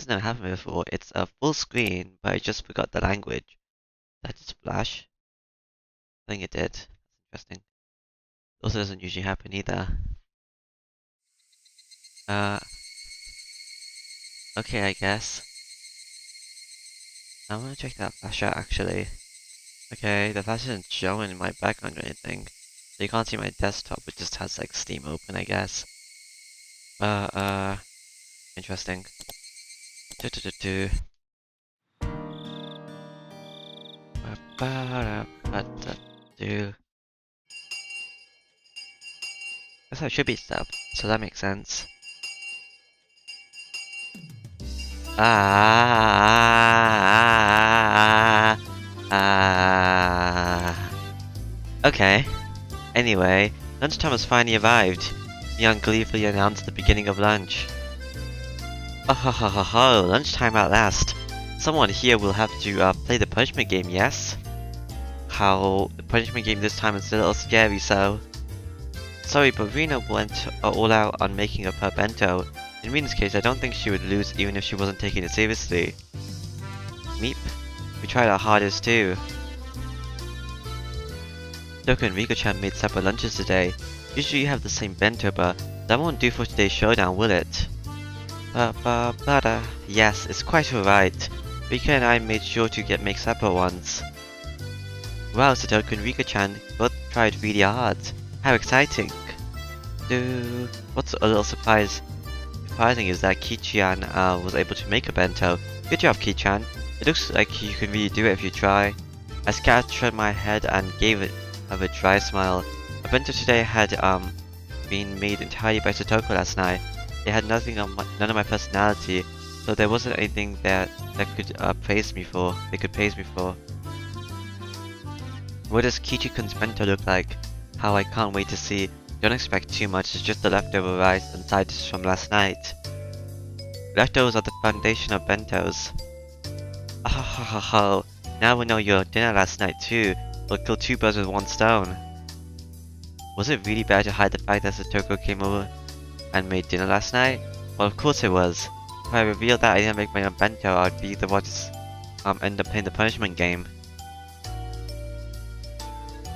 has never happened before. It's a full screen, but I just forgot the language. That just flash? I think it did. Interesting. Also doesn't usually happen either. Okay, I guess. I wanna check that flash out actually. Okay, the flash isn't showing in my background or anything. So you can't see my desktop, it just has like Steam open, I guess. Interesting. Do do do do. Do. Guess I should be stopped, so that makes sense. Okay. Anyway, lunchtime has finally arrived. Young gleefully announced the beginning of lunch. Oh ho ho ho ho, lunchtime at last. Someone here will have to play the punishment game, yes? How the punishment game this time is a little scary, so... Sorry, but Rena went all out on making up her bento. In Rena's case, I don't think she would lose even if she wasn't taking it seriously. Meep. We tried our hardest too. Satoko and Riko-chan made separate lunches today. Usually you have the same bento, but that won't do for today's showdown, will it? Yes, it's quite alright. Rika and I made sure to make separate ones. Wow, Satoko and Riko-chan both tried really hard. How exciting! What's a little surprising is that Ki-chan was able to make a bento. Good job, Ki-chan. It looks like you can really do it if you try. I scratched my head and gave it a dry smile. A bento today had been made entirely by Satoko last night. It had none of my personality, so there wasn't anything that could praise me for. They could praise me for. What does Kichi-kun's bento look like? How I can't wait to see. Don't expect too much, it's just the leftover rice and side dishes from last night. Leftovers are the foundation of bentos. Oh, now we know your dinner last night too. We'll kill two birds with one stone. Was it really bad to hide the fact that Satoko came over and made dinner last night? Well, of course it was. If I revealed that I didn't make my own bento, I'd be the one to end up playing the punishment game.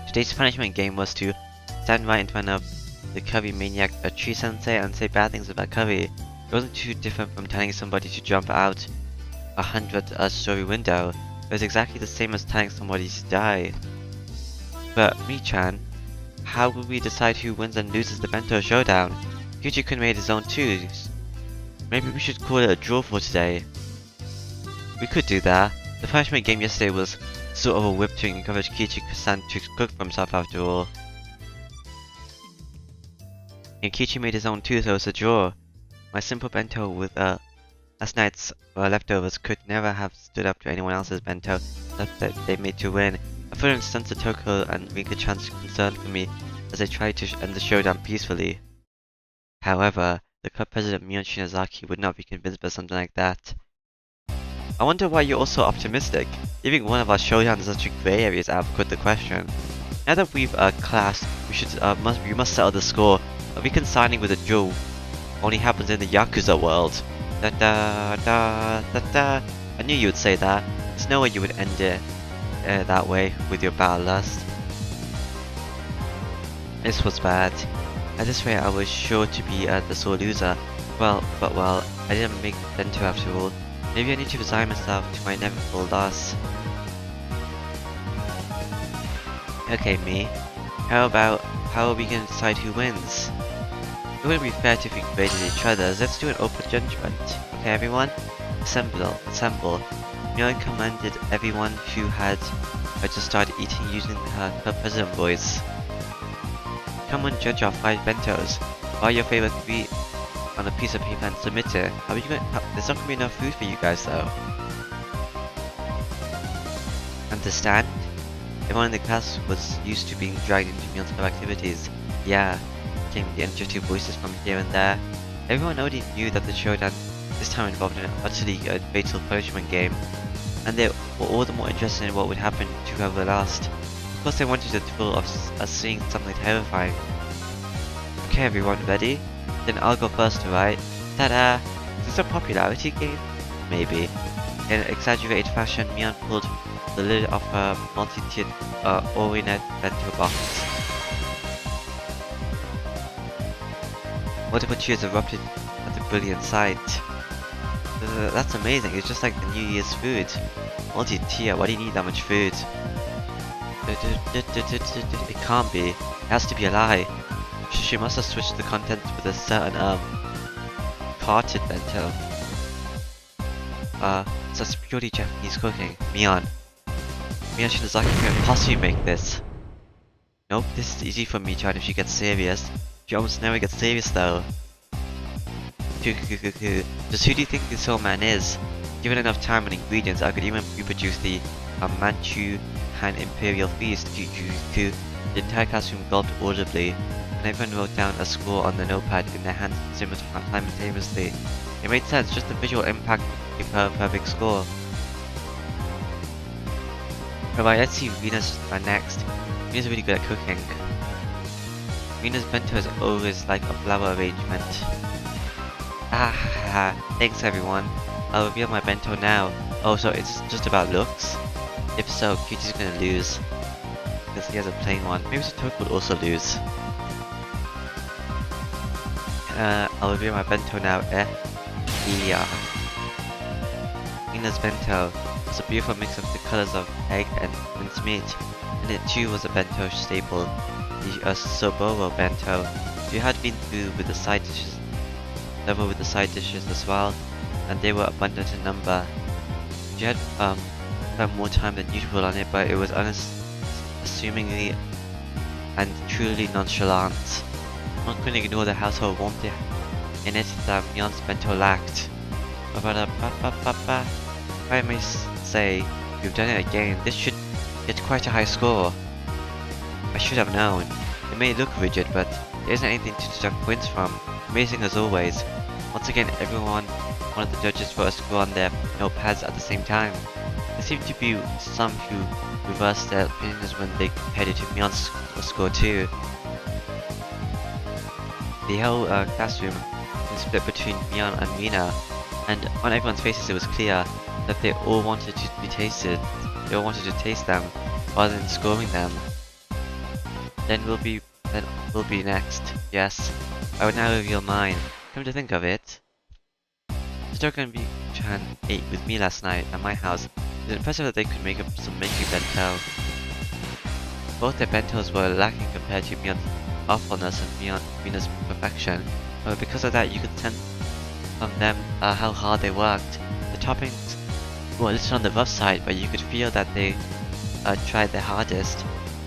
Today's punishment game was to stand right in front of the curry maniac Tree Sensei and say bad things about curry. It wasn't too different from telling somebody to jump out a 100-story window. It was exactly the same as telling somebody to die. But Mi-chan, how will we decide who wins and loses the bento showdown? Kyuji-kun made his own too. Maybe we should call it a draw for today. We could do that. The punishment game yesterday was sort of a whip to encourage Kichi-san to cook for himself after all. And Kichi made his own too, so it's a draw. My simple bento with last night's leftovers could never have stood up to anyone else's bento that they made to win. I fully understand Satoko and Rika-chan's concern for me as they tried to end the showdown peacefully. However, the club president Mion Shinozaki would not be convinced by something like that. I wonder why you're also optimistic. Giving one of our showdowns such a grey area is out of the question. Now that we've classed, we must settle the score. A reconciling with a duel only happens in the Yakuza world. I knew you would say that. There's no way you would end it that way with your battle lust. This was bad. At this rate, I was sure to be the sore loser. Well, I didn't make bento after all. Maybe I need to resign myself to my inevitable loss. Okay, me. How are we gonna decide who wins? It wouldn't be fair if we graded each other. Let's do an open judgment. Okay, everyone? Assemble. Mion commanded everyone who had to start eating using her club president voice. Come and judge our 5 bentos. Write your favorite 3 on a piece of paper and submit it. There's not gonna be enough food for you guys though. Understand? Everyone in the class was used to being dragged into Mion's club activities. Yeah, came the energetic voices from here and there. Everyone already knew that the showdown this time involved an utterly fatal punishment game, and they were all the more interested in what would happen to whoever lost. Of course they wanted the thrill of us seeing something terrifying. Okay everyone, ready? Then I'll go first, alright? Ta-da! Is this a popularity game? maybe. In an exaggerated fashion, Mian pulled the lid off her multi-tiered Orinet bento box. Multiple cheers erupted at the brilliant sight. That's amazing, it's just like the New Year's food. Multi-tier, why do you need that much food? It can't be. It has to be a lie. She must have switched the contents with a certain, carted bento. So it's purely Japanese cooking. Mian, she does like can't possibly make this. Nope, this is easy for me, Chan, if she gets serious. She almost never gets serious though. Just who do you think this old man is? Given enough time and ingredients, I could even reproduce the Manchu Han Imperial Feast. The entire classroom gulped audibly, and everyone wrote down a score on the notepad in their hands simultaneously. It made sense, just the visual impact gave her a perfect score. Alright, let's see Rina's next. Rina's really good at cooking. Rina's bento is always like a flower arrangement. Thanks everyone. I'll reveal my bento now. Oh, so it's just about looks? If so, Kyoji's gonna lose. Because he has a plain one. Maybe Satoko would also lose. I'll reveal my bento now, Rina's bento was a beautiful mix of the colors of egg and mincemeat, and it too was a bento staple, the Soboro bento. You had been through with the side dishes, several with the side dishes as well, and they were abundant in number. You had spent more time than usual on it, but it was unassumingly and truly nonchalant. One couldn't ignore the household warmth in it that Mian's bento lacked. If I may say, you've done it again. This should get quite a high score. I should have known. It may look rigid, but there isn't anything to deduct points from. Amazing as always. Once again, one of the judges wrote a score on their notepads at the same time. There seemed to be some who reversed their opinions when they compared it to Mian's score too. The whole classroom was split between Mian and Rina, and on everyone's faces it was clear that they all wanted to be tasted. They all wanted to taste them, rather than scoring them. Then we'll be next. Yes, I would now reveal mine. Come to think of it, Satoko and Chan ate with me last night at my house. It was impressive that they could make up some makeshift bento. Both their bentos were lacking compared to Mian's awfulness and Rina's perfection, but because of that you could sense from them how hard they worked. The toppings were listed on the rough side, but you could feel that they tried their hardest.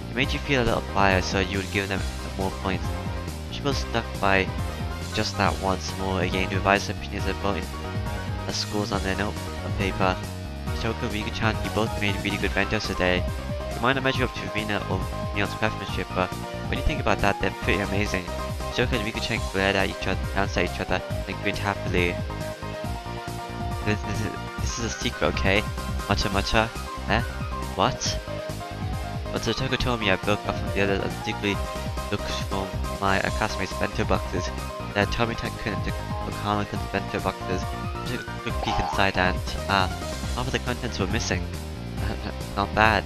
It made you feel a little biased, so you would give them more points. She was stuck by just that once more again to revise their opinions and voting the scores on their note paper. Satoko, Riku-chan, you both made really good bentos today. You might not measure up to Rina or Mian's craftsmanship, but when you think about that, they're pretty amazing. Satoko and Riku-chan glared at each other, glanced at each other, and grinned happily. This is a secret, okay? Matcha? Eh? What? But Satoko told me I broke off from the others and secretly looked for my classmates' bento boxes. They had Tommy Tankun and Okamakun's bento boxes. I took a quick peek inside and, half of the contents were missing. Not bad.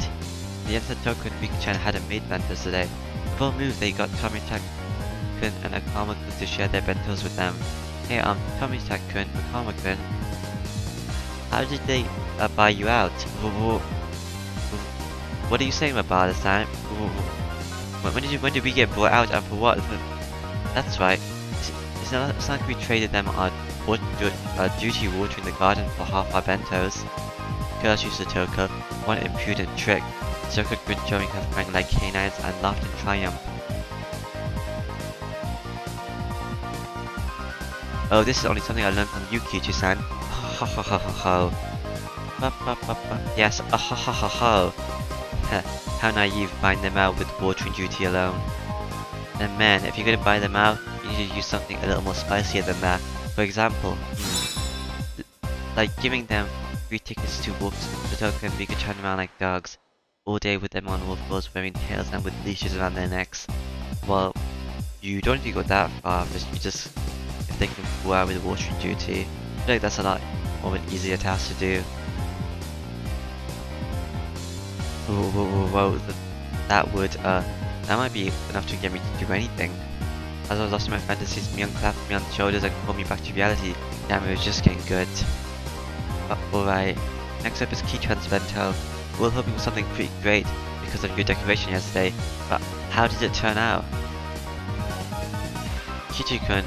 The end Satoko and Riku-chan hadn't made bentos today. Before we moved, they got Tommy Tankun and Okamakun's to share their bentos with them. Hey, Tommy Tankun, Okama-kun, how did they buy you out? What are you saying about this time? When did we get brought out and for what? That's right. It's not like we traded them our duty watering the garden for half our bentos. Higurashi Satoko, one impudent trick. Satoko grinned, showing her fang like canines, and laughed in triumph. Oh, this is only something I learned from you, Kichi-san. Ha ha ha ha ha. Yes, ha ha ha ha. How naive, buying them out with watering duty alone. And man, if you're gonna buy them out, you need to use something a little more spicier than that. For example, like giving them free tickets to walks with Satoko and Riku-chan around like dogs, all day with them on all fours wearing tails and with leashes around their necks. Well, you don't need to go that far, but you just, if they can go out with watering duty, I feel like that's a lot more of an easier task to do. Whoa, that might be enough to get me to do anything. As I was lost in my fantasies, Mion clapped me on the shoulders and pulled me back to reality. Damn, it was just getting good. Alright, next up is Kichan's bento. We were hoping for something pretty great because of your decoration yesterday, but how did it turn out? Kichi-kun,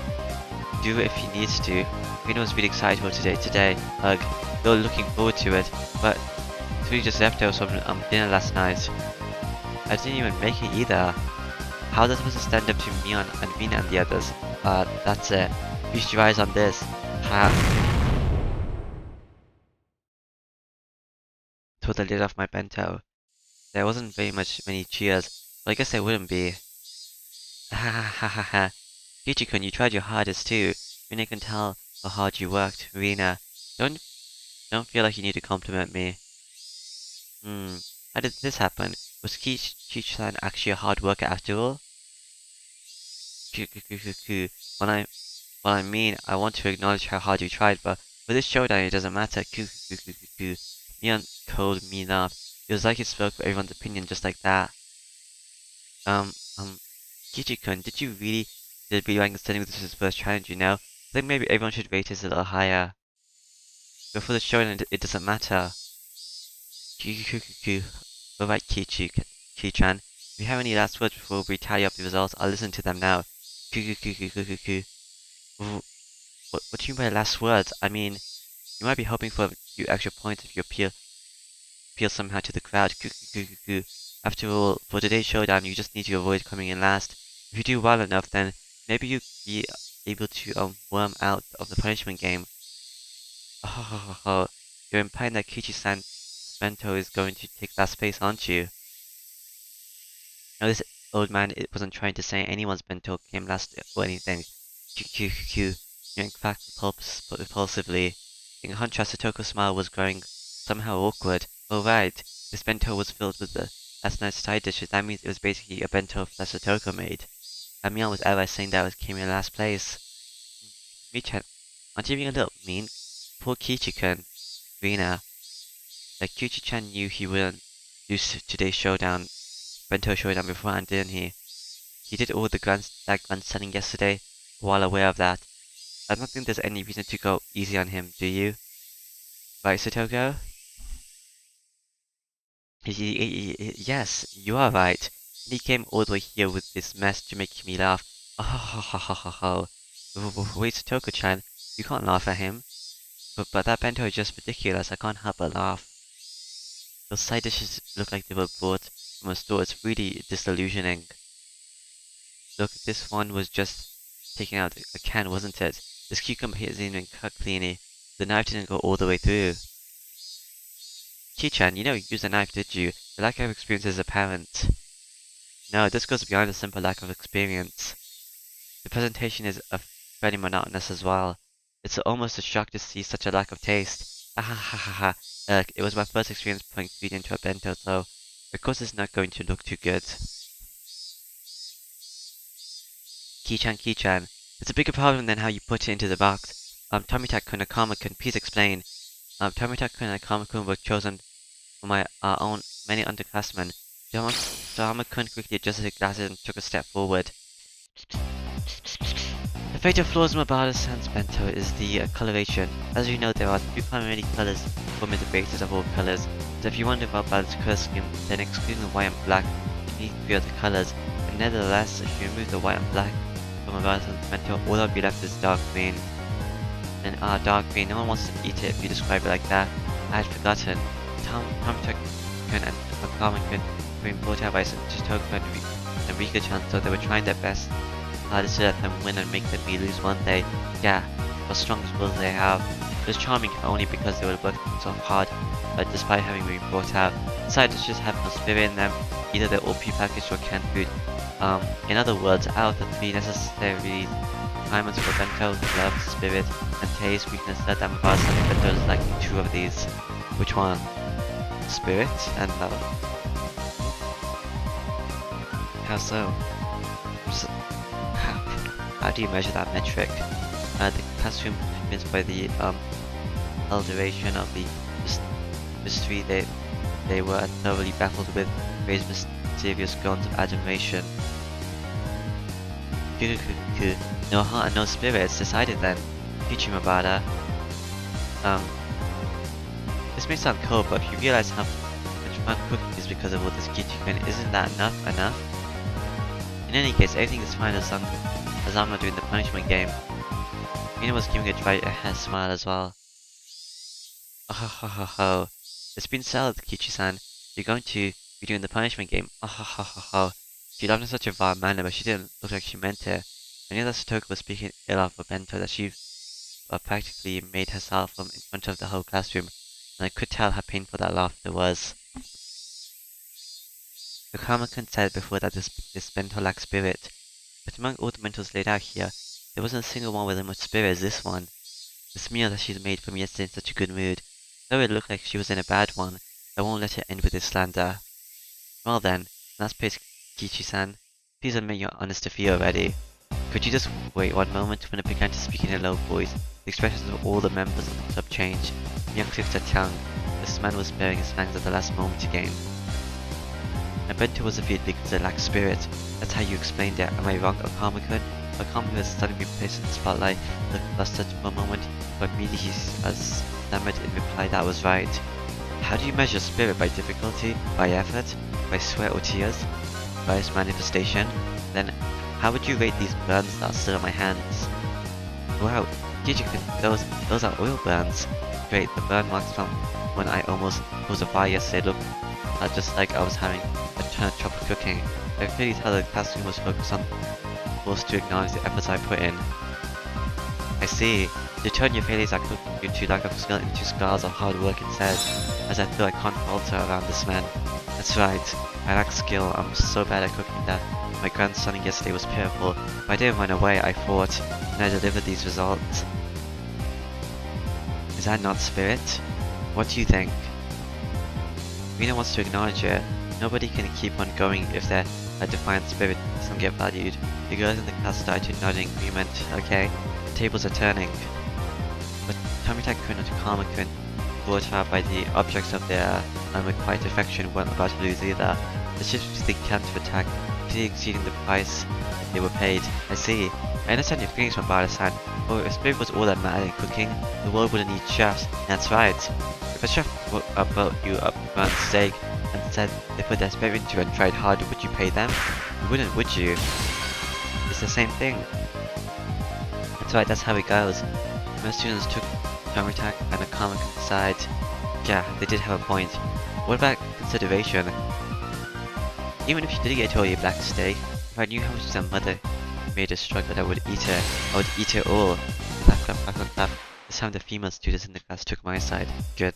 do it if he needs to. Rina was really excited for today. They were looking forward to it, but we just left us from dinner last night. I didn't even make it either. How was I supposed to stand up to Mion and Rina and the others? That's it. Feast your eyes on this. Ha! Tore the lid off my bento. There wasn't very many cheers, but I guess there wouldn't be. Ha ha ha ha ha. Kichi-kun, you tried your hardest too. Rina can tell how hard you worked. Rina, don't feel like you need to compliment me. How did this happen? Was Kichi-san actually a hard worker after all? Well, I mean, I want to acknowledge how hard you tried, but for this showdown it doesn't matter. Mion told me laugh. It was like he spoke for everyone's opinion just like that. Kichi-kun, did you really understanding this is his first challenge, you know? I think maybe everyone should rate this a little higher. But for the showdown it doesn't matter. Alright, Kichan. If you have any last words before we tally up the results, I'll listen to them now. What do you mean by last words? I mean, you might be hoping for a few extra points if you appeal somehow to the crowd. After all, for today's showdown, you just need to avoid coming in last. If you do well enough, then maybe you'll be able to worm out of the punishment game. Oh, you're implying that Kichi-san's bento is going to take last place, aren't you? Now this old man wasn't trying to say anyone's bento came last or anything. You in fact repulsively. In contrast, Satoko's smile was growing somehow awkward. Oh right, this bento was filled with the last night's side dishes. That means it was basically a bento that Satoko made. And Mion was outright saying that it came in last place. Michan, aren't you being a little mean? Poor Kichi-kun. Rina. Like Kichi-chan knew he wouldn't lose today's bento showdown beforehand, didn't he? He did all that grandstanding yesterday, while aware of that. I don't think there's any reason to go easy on him, do you? Right, Satoko? Yes, you are right. And he came all the way here with this mess to make me laugh. Oh. Wait, Satoko-chan, you can't laugh at him. But that bento is just ridiculous. I can't help but laugh. Those side dishes look like they were bought from a store. It's really disillusioning. Look, this one was just taking out a can, wasn't it? This cucumber here isn't even cut cleanly. The knife didn't go all the way through. Kichan, you never used a knife, did you? The lack of experience is apparent. No, this goes beyond a simple lack of experience. The presentation is fairly monotonous as well. It's almost a shock to see such a lack of taste. It was my first experience putting food into a bento, so of course it's not going to look too good. Kichan, it's a bigger problem than how you put it into the box. Tomita-kun and Akama-kun, please explain. Tomita-kun and Akama-kun were chosen for our own many underclassmen. Akama-kun quickly adjusted his glasses and took a step forward. The fatal flaws in Mabata-san's bento is the coloration. As you know, there are 3 primary colors forming the basis of all colors. So if you wonder about Mabata's color scheme, then excluding the white and black, you need 3 other colors. But nevertheless, if you remove the white and black from Mabata-san's bento, all that will be left is dark green. And dark green, no one wants to eat it if you describe it like that. I had forgotten. Tomita-kun and Akama-kun were being brought out by Satoko and Rika-chan, so they were trying their best. Hardest to let them win and make them lose one day. Yeah, the strongest will they have. It was charming only because they were working so hard, but despite having been brought out. Side dishes have no spirit in them, either they're all pre-packaged or canned food. In other words, out of the 3 necessary requirements for bento, love, spirit, and taste, we can assert that Mabata-san's bento is lacking 2 of these. Which one? Spirit and love. How so? How do you measure that metric? The classroom convinced by the alteration of the mystery they were thoroughly baffled with, raised mysterious groans of admiration. Kukuku, no heart and no spirit, it's decided then. Mabada. This may sound cold, but if you realize how much fun cooking is because of all this Kichikun, isn't that enough? In any case, everything is fine as I'm not doing the punishment game. Mina was giving a dry smile as well. Oh ho ho ho ho. It's been settled, Kichi-san. You're going to be doing the punishment game. Oh ho ho ho ho. She laughed in such a vile manner, but she didn't look like she meant it. I knew that Satoko was speaking ill of a bento, that she practically made herself from in front of the whole classroom, and I could tell how painful that laughter was. The Karmakun said before that this bento lacked spirit, but among all the bentos laid out here, there wasn't a single one with as much spirit as this one. This meal that she'd made from yesterday in such a good mood, though it looked like she was in a bad one, I won't let it end with this slander. Well then, last place, Kichi-san, please admit your honesty already. Could you just wait one moment? When it began to speak in a low voice, the expressions of all the members of the club changed. The young clicked her tongue. This man was baring his fangs at the last moment again. My bento was defeated because it lacked spirit. That's how you explained it. Am I wrong, Okamakun? Okamakun was suddenly being placed in the spotlight, looked flustered for a moment, but immediately he stammered in reply that was right. How do you measure spirit? By difficulty? By effort? By sweat or tears? By its manifestation? Then, how would you rate these burns that are still on my hands? Wow, Gijikun, those are oil burns. Great, the burn marks from when I almost caused a fire yesterday look just like I was having a turn of trouble cooking. I could clearly tell the classroom was focused on forced to acknowledge the efforts I put in. I see. You turn your failures at cooking due to lack of skill into scars of hard work instead, as I feel I can't falter around this man. That's right, I lack skill. I'm so bad at cooking that my grandson yesterday was pitiful, but I didn't run away, I fought, and I delivered these results. Is that not spirit? What do you think? Rina wants to acknowledge it. Nobody can keep on going if their defiant spirit doesn't get valued. The girls in the class started to nod in agreement. Okay, the tables are turning. But Tomita-kun and Takama-kun, brought out by the objects of their unrequited affection, weren't about to lose either. The shift to the counter-attack, clearly exceeding the price they were paid. I see. I understand your feelings, Mabara-san. Oh, if spirit was all that mattered in cooking, the world wouldn't need chefs. That's right. If a chef brought you a burnt steak and said they put their spirit into it and tried hard, would you pay them? You wouldn't, would you? It's the same thing. That's right, that's how it goes. Most students took Tomita and a comic aside. Yeah, they did have a point. What about consideration? Even if you did get all your black steak, if I knew how much their mother made a struggle that I would eat it, I would eat it all. Clap, clap, clap, clap, clap. This time the female students in the class took my side. Good.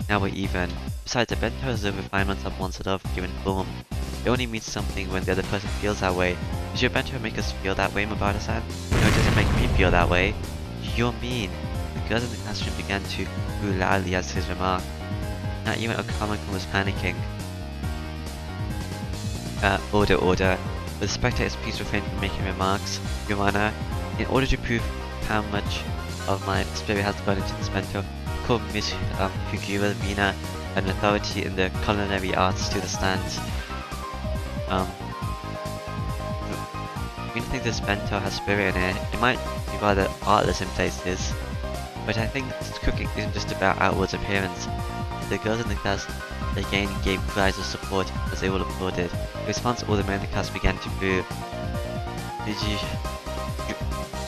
Now we're even. Besides, the bento is the refinements of one's love given form. It only means something when the other person feels that way. Does your bento make us feel that way, Mabata-san? No, it doesn't make me feel that way. You're mean. The girls in the classroom began to boo loudly as his remark. Not even Okamakun was panicking. Order. But the spectators please refrain from making remarks. Your Honor, in order to prove how much of my spirit has gone into this bento, call Miss Higurashi, an authority in the culinary arts, to the stand. We think this bento has spirit in it. It might be rather artless in places, but I think this cooking isn't just about outward appearance. The girls in the class again gave cries of support as they all applauded. In response, all the men in the class began to boo.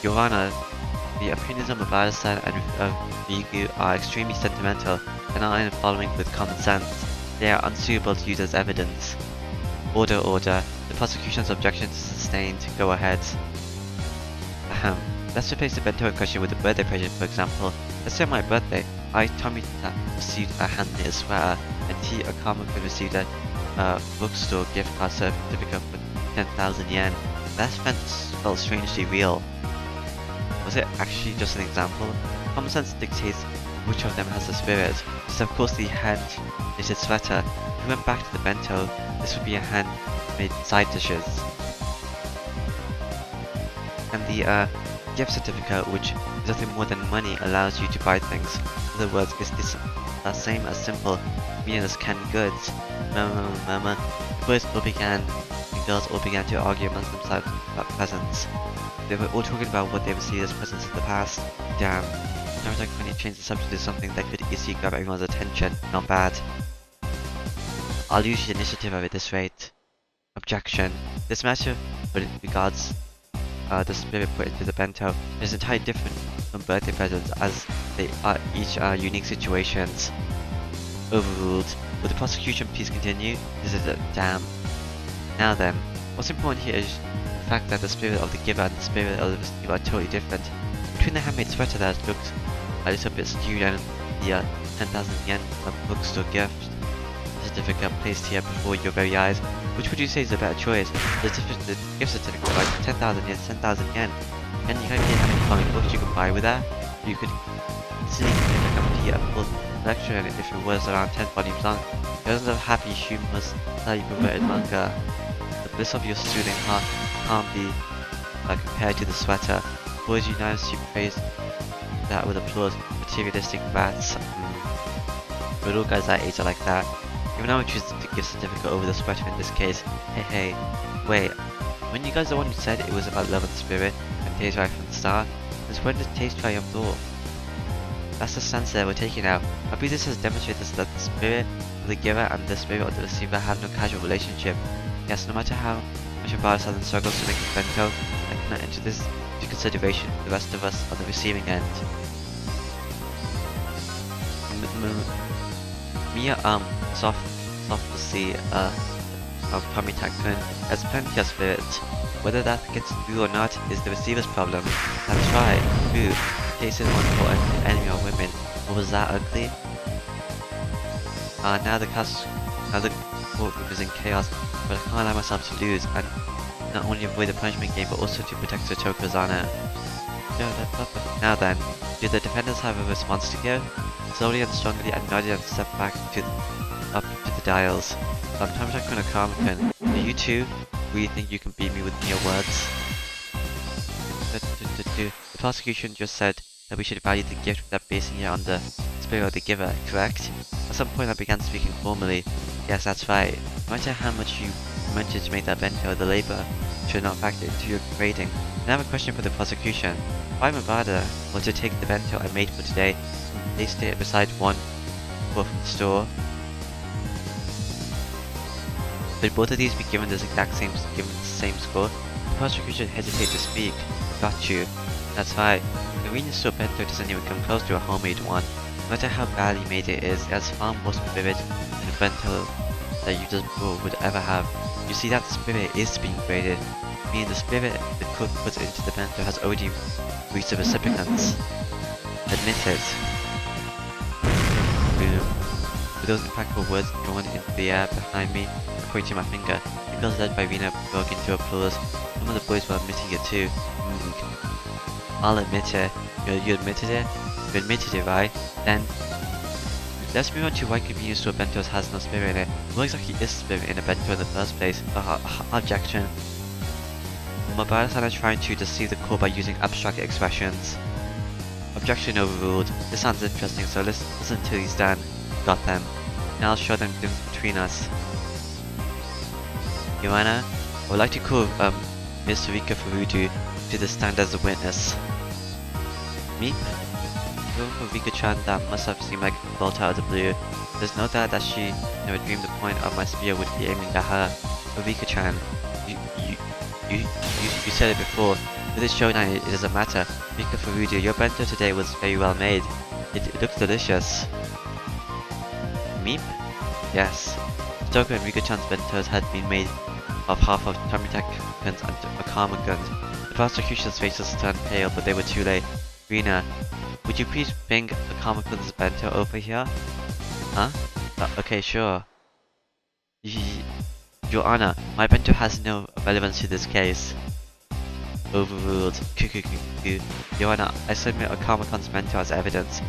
Your Honor, the opinions of Mabara-san and Rigu are extremely sentimental and not in following with common sense. They are unsuitable to use as evidence. Order. The prosecution's objection is sustained. Go ahead. Let's replace the bento in question with a birthday present, for example. Let's say on my birthday, I, Tomita, received a handmade sweater, and T. Okamakun received a bookstore gift card certificate for 10,000 yen. That felt strangely real. Was it actually just an example? Common sense dictates which of them has the spirit. This is of course the hand-knitted sweater. If we went back to the bento, this would be a hand-made side dishes. And the gift certificate, which is nothing more than money, allows you to buy things. other words, is this the same as simple, meaningless canned goods. Murmur. The boys all began, and girls all began to argue amongst themselves about presents. They were all talking about what they received as presents in the past. Damn. Naruto finally changed the subject to something that could easily grab everyone's attention. Not bad. I'll use the initiative at this rate. Objection. This matter regards the spirit put into the bento is entirely different from birthday presents, as they are each unique situations. Overruled. Will the prosecution please continue? This is a damn. Now then, what's important here is the fact that the spirit of the giver and the spirit of the receiver are totally different. Between the handmade sweater that looked a little bit skewed and the 10,000 yen of bookstore gift certificate placed here before your very eyes, which would you say is a better choice? The gift certificate like 10,000 yen, 10,000 yen. And you can get how many comic books you can buy with that? You could easily complete a full collection if it was around 10 volumes long. Dozens of happy, humorous, slightly perverted manga. The bliss of your soothing heart can't be compared to the sweater. Boys unanimously praised that with applause. Materialistic rats. But all guys that age are like that. Even I would choose the gift certificate over the sweater in this case. Hey, wait. When you guys the one who said it was about love and spirit and taste right from the start, since when did taste try your thought? That's the stance that we're taking now. I believe this has demonstrated that the spirit of the giver and the spirit of the receiver have no casual relationship. Yes, no matter how much of ours has struggles to make a bento, I cannot enter this into consideration for the rest of us on the receiving end. Mia soft to see of Tommy Takun has plenty of spirits. Whether that gets through or not is the receiver's problem. That's right, food. Taste is one important enemy of women. Or was that ugly? Now the courtroom is in chaos, but I can't allow myself to lose and not only avoid the punishment game but also to protect Satoko's honor. Now then, do the defendants have a response to give? Slowly and strongly I nodded and stepped back up to the dials. Sometimes I couldn't Karmakan. Do you two really think you can beat me with mere words? The prosecution just said that we should value the gift without basing it on the spirit of the giver, correct? At some point I began speaking formally. Yes, that's right. No matter how much you wanted to make that bento, the labor should not factor into your grading. And I have a question for the prosecution. Why Mabada was to take the bento I made for today and place it beside one from the store? Should both of these be given the same score? The prosecution hesitated to speak. Got you. That's right. The convenience store bento doesn't even come close to a homemade one. No matter how badly made it is, it has far more spirit than a bento that you just would ever have. You see that the spirit is being graded, meaning the spirit the cook puts into the bento has already reached the recipients. Admit it. Boom. With those impactful words thrown into the air behind me, I pointed to my finger. The girls led by Rina broke into applause. Some of the boys were admitting it too. I'll admit it. You admitted it? You admitted it, right? Then let's move on to why convenience store bentos has no spirit in it. What exactly is spirit in a bento in the first place? Objection. Mabara-san is trying to deceive the court by using abstract expressions. Objection overruled. This sounds interesting, so let's listen till he's done. Got them. Now I'll show them the difference between us. Your Honor, I would like to call Ms. Rika Furudu to the stand as a witness. Me? For Rika-chan, that must have seemed like a bolt out of the blue. There's no doubt that she never dreamed the point of my spear would be aiming at her. But Rika-chan, you said it before. With this showdown, it doesn't matter. Rika Furudu, your bento today was very well made. It looks delicious. Meep? Yes. Satoko and Rika-chan's bentos had been made of half of Tomitakun's and Akamakun's. The prosecution's faces turned pale, but they were too late. Rina, would you please bring Akamakun's bento over here? Huh? Okay, sure. Your Honor, my bento has no relevance to this case. Overruled. Your Honor, I submit Akamakun's bento as evidence.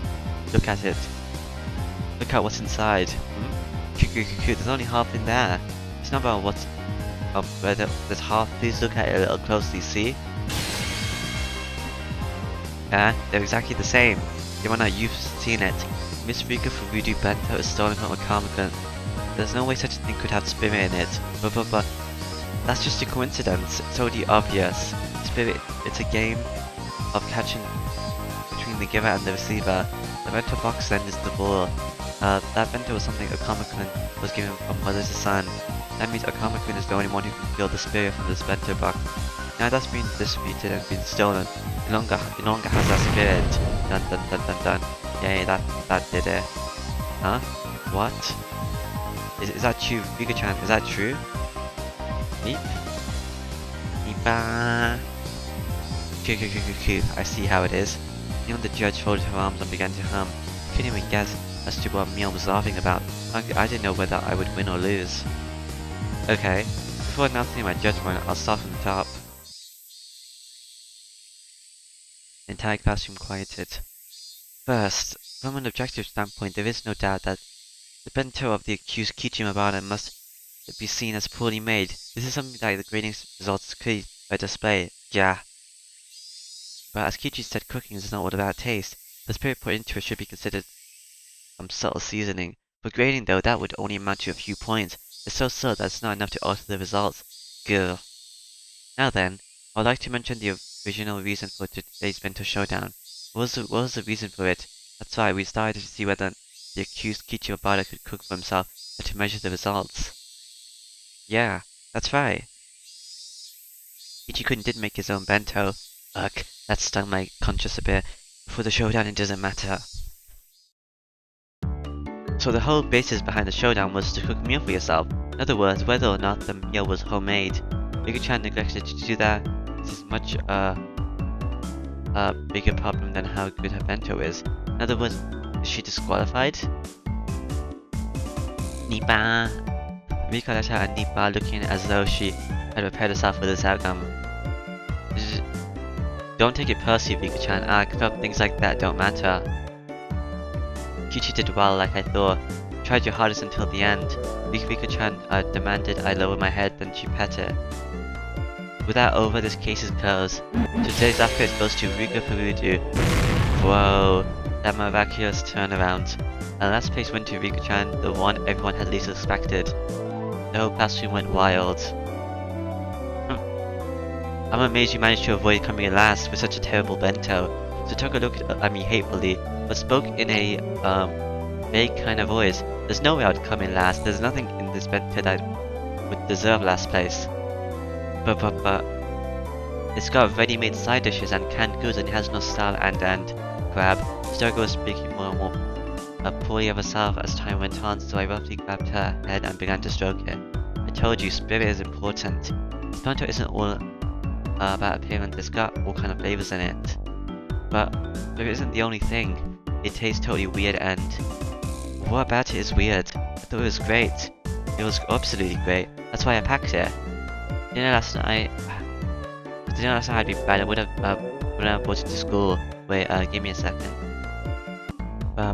Look at it. Look at what's inside. There's only half in there. It's not about what's whether there's half. Please look at it a little closely, see? Yeah, they're exactly the same. Yamana, you've seen it. Miss Rika Furudu bento is stolen from Okamakun. There's no way such a thing could have spirit in it. But that's just a coincidence. It's already obvious. Spirit, it's a game of catching between the giver and the receiver. The bento box then is the ball. That bento was something Okamakun was given from mother to son. That means Okamakun is the only one who can feel the spirit from this bento box. Now that's been distributed and been stolen. No longer has that spirit. Dun dun dun dun dun. Yay, that did it. Huh? What? Is that true, Rika-chan? Is that true? Meep? Meepa. Q. I see how it is. Even the judge folded her arms and began to hum. Couldn't even guess as to what Mion was laughing about. I didn't know whether I would win or lose. Okay, before announcing my judgment, I'll start from the top. The entire classroom quieted. First, from an objective standpoint, there is no doubt that the bento of the accused Kichimabara must be seen as poorly made. This is something that the grading results clearly display. Yeah. But as Kichi said, cooking is not all about taste. The spirit put into it should be considered subtle seasoning. For grading though, that would only amount to a few points. It's so subtle that it's not enough to alter the results. Grr. Now then, I would like to mention the original reason for today's bento showdown. What was the reason for it? That's right, we started to see whether the accused Kichimabara could cook for himself and to measure the results. Yeah, that's right. Kichi-kun did make his own bento. Ugh, that stung my conscience a bit. For the showdown, it doesn't matter. So the whole basis behind the showdown was to cook a meal for yourself. In other words, whether or not the meal was homemade. Rika-chan neglected to do that. This is much a bigger problem than how good her bento is. In other words, is she disqualified? Nipa. Rika let out a Nipa, looking as though she had prepared herself for this outcome. Don't take it personally, Rika-chan. I felt things like that don't matter. Kichi did well, like I thought. Tried your hardest until the end. Rika-chan demanded I lower my head, then she pet it. With that over, this case is closed. Today's outfit goes to Rika Furudu. Whoa, that miraculous turnaround. And last place went to Rika-chan, the one everyone had least expected. The whole classroom went wild. I'm amazed you managed to avoid coming in last with such a terrible bento. Satoko looked at me hatefully, but spoke in a vague kind of voice. There's no way I'd come in last. There's nothing in this bento that would deserve last place. But it's got ready-made side dishes and canned goods and it has no style and crab. Satoko was speaking more and more poorly of herself as time went on, so I roughly grabbed her head and began to stroke it. I told you, spirit is important. This bento isn't all about appearance, it's got all kind of flavors in it. But it isn't the only thing. It tastes totally weird and what about it is weird? I thought it was great. It was absolutely great. That's why I packed it. Dinner last night had been bad. I would have brought it to school. Wait, give me a second. I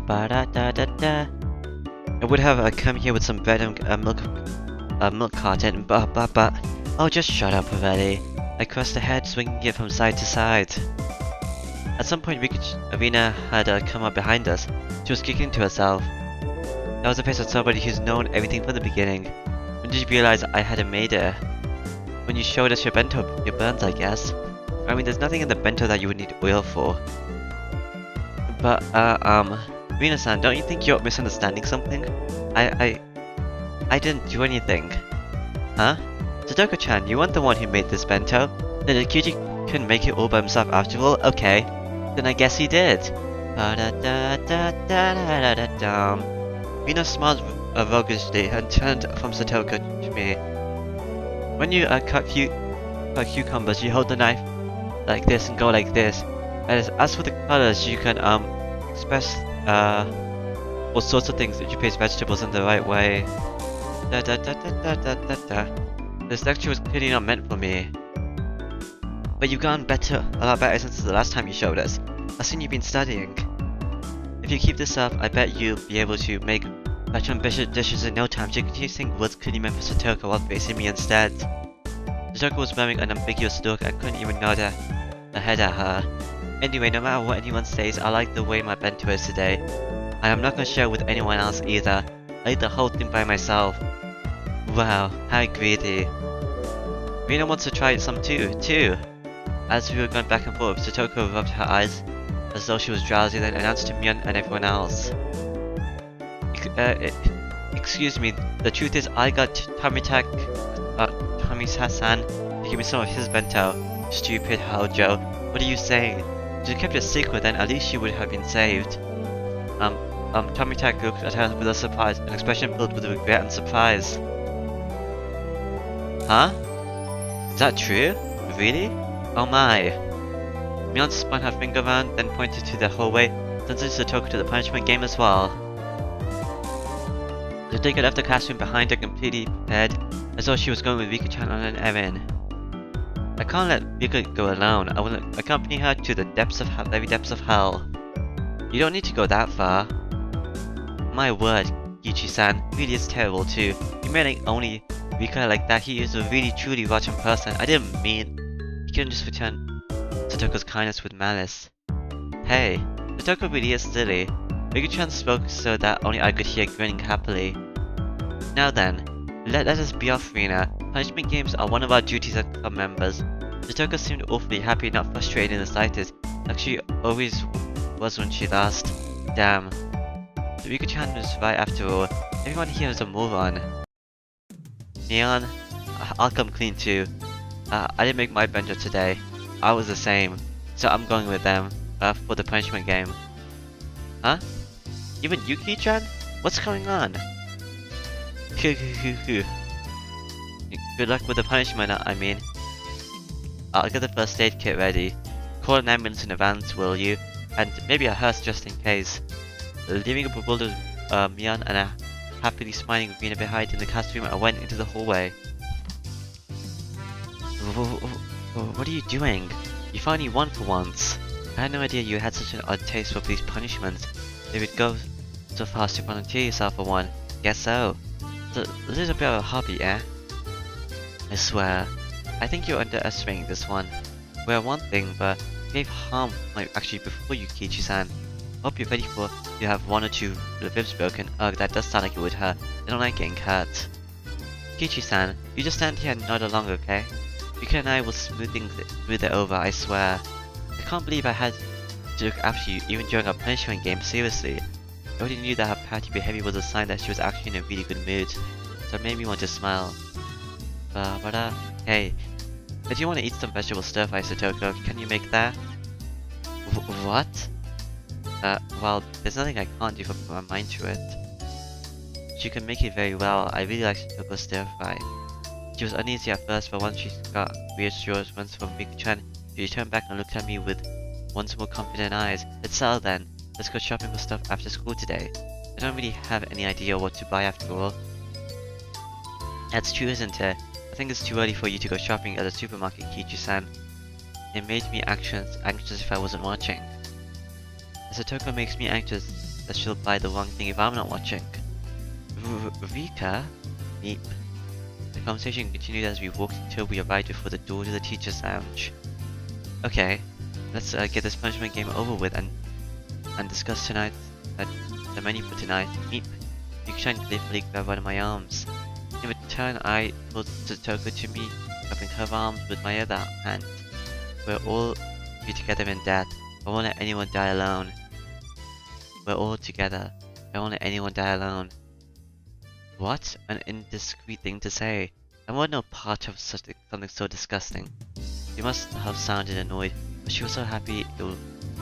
would have come here with some bread and a milk carton, but oh, just shut up already. I crossed the head, swinging it from side to side. At some point, Arena had come up behind us. She was giggling to herself. That was the face of somebody who's known everything from the beginning. When did you realize I hadn't made it? When you showed us your bento, your burns, I guess. I mean, there's nothing in the bento that you would need oil for. But, Rina-san, don't you think you're misunderstanding something? I didn't do anything. Huh? Satoko-chan, you weren't the one who made this bento. Then the Kyuji couldn't make it all by himself after all? Okay. Then I guess he did. Rina smiled roguishly and turned from Satoko to me. When you cut cucumbers, you hold the knife like this and go like this. As for the colors, you can express all sorts of things if you place vegetables in the right way. This lecture was clearly not meant for me. But you've gotten a lot better since the last time you showed us. I've seen you've been studying. If you keep this up, I bet you'll be able to make better ambitious dishes in no time. She continued saying words clearly meant for Satoko while facing me instead. Satoko was wearing an ambiguous look and couldn't even nod her ahead at her. Anyway, no matter what anyone says, I like the way my bento is today. And I'm not gonna share it with anyone else either. I ate the whole thing by myself. Wow, how greedy. Rina wants to try some too. As we were going back and forth, Satoko rubbed her eyes as though she was drowsy, then announced to Mion and everyone else. Excuse me, the truth is I got Tommy-san to give me some of his bento. Stupid Hojo. What are you saying? If you kept it secret, then at least she would have been saved. Tommy-tak looked at her with a surprise, an expression filled with regret and surprise. Huh? Is that true? Really? Oh my. Mion spun her finger around, then pointed to the hallway, sending Satoko to the punishment game as well. Satoko left the classroom behind her completely prepared, as though she was going with Rika-chan on an errand. I can't let Rika go alone. I will accompany her to the very depths of hell. You don't need to go that far. My word, Yuchi-san really is terrible too. You meant only Rika like that. He is a really truly rotten person. I didn't mean. He couldn't just return Satoko's kindness with malice. Hey, Satoko really is silly. Rika-chan spoke so that only I could hear, grinning happily. Now then, let us be off, Rina. Punishment games are one of our duties as club members. Satoko seemed awfully happy, not frustrated in the slightest, like she always was when she lost. Damn. Rika-chan was right after all. Everyone here is a moron. Neon, I'll come clean too. I didn't make my bento today. I was the same, so I'm going with them for the punishment game. Huh? Even Yuki-chan? What's going on? Good luck with the punishment, I mean. I'll get the first aid kit ready. Call an ambulance in advance, will you? And maybe a hearse just in case. Leaving a bewildered Mion and a happily smiling Rina behind in the classroom, I went into the hallway. What are you doing? You finally won for once. I had no idea you had such an odd taste for these punishments. They would go so far as to volunteer yourself for one. Guess so. It's a little bit of a hobby, eh? I swear. I think you're underestimating this one. Well, one thing, but you gave harm might actually before you, Kichi-san. Hope you're ready for you have one or two ribs broken. Ugh, that does sound like it would hurt. I don't like getting hurt. Kichi-san, you just stand here and nod along, okay? Yuka and I will smooth it over, I swear. I can't believe I had to look after you even during our punishment game, seriously. I already knew that her pouty behavior was a sign that she was actually in a really good mood, so it made me want to smile. Hey, if you want to eat some vegetable stir-fry, Satoko, can you make that? What? Well, there's nothing I can't do for my mind to it. She can make it very well. I really like Satoko's stir-fry. She was uneasy at first, but once she got reassurance from Miku-chan, she turned back and looked at me with once more confident eyes. Let's settle then. Let's go shopping for stuff after school today. I don't really have any idea what to buy after all. That's true, isn't it? I think it's too early for you to go shopping at the supermarket, Kichi-san. It made me anxious if I wasn't watching. Satoko makes me anxious that she'll buy the wrong thing if I'm not watching. Rika? Meep. The conversation continued as we walked until we arrived before the door to the teacher's lounge. Okay, let's get this punishment game over with and discuss tonight the menu for tonight. Meep. Yuki-chan gleefully grabbed one of my arms. In return, I pulled Satoko to me, grabbing her arms with my other hand. We're all be together in death. I won't let anyone die alone. We're all together. I won't let anyone die alone. What? An indiscreet thing to say. I want no part of something so disgusting. She must have sounded annoyed, but she was so happy it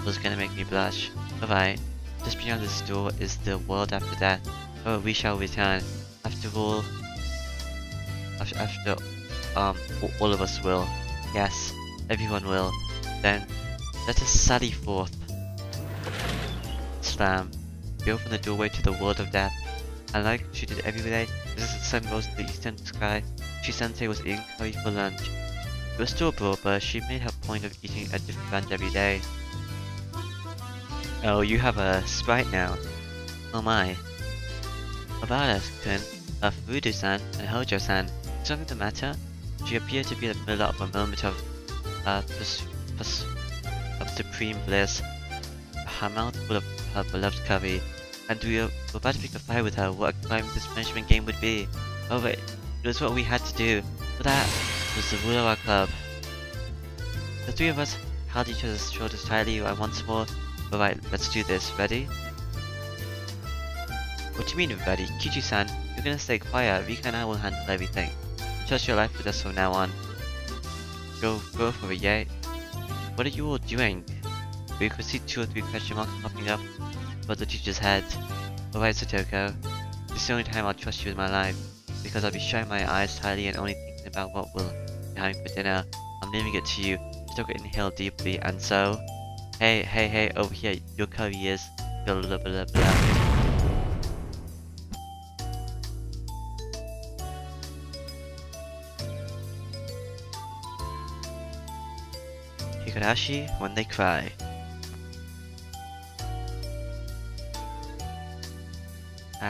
was gonna make me blush. Alright, just beyond this door is the world after death. Oh, we shall return. After all, all of us will. Yes, everyone will. Then, let us sally forth. Slam. We opened the doorway to the world of death. And like she did every day, as the sun rose in the eastern sky, Chi-sensei was eating curry for lunch. It was still broad, but she made her point of eating a different brand every day. Oh, you have a Sprite now. Oh my. About us, Kun, Furudu-san and Hojo-san. Is something the matter? She appeared to be in the middle of a moment of supreme bliss. Her mouth full of her beloved curry, and we were about to pick a fight with her what a crime this punishment game would be. Oh wait, it was what we had to do, but that was the rule of our club. The three of us held each other's shoulders tightly and once more, alright, let's do this, ready? What do you mean ready? Kichi-san, you're gonna stay quiet, Rika and I will handle everything. Trust your life with us from now on. Go for it, yay. What are you all doing? We could see 2 or 3 question marks popping up above the teacher's head. Alright, Satoko. This is the only time I'll trust you with my life, because I'll be shutting my eyes tightly and only thinking about what we'll be having for dinner. I'm leaving it to you. Satoko inhaled deeply, and so... Hey, over here, your curry is... blah blah blah blah. Higurashi when they cry. In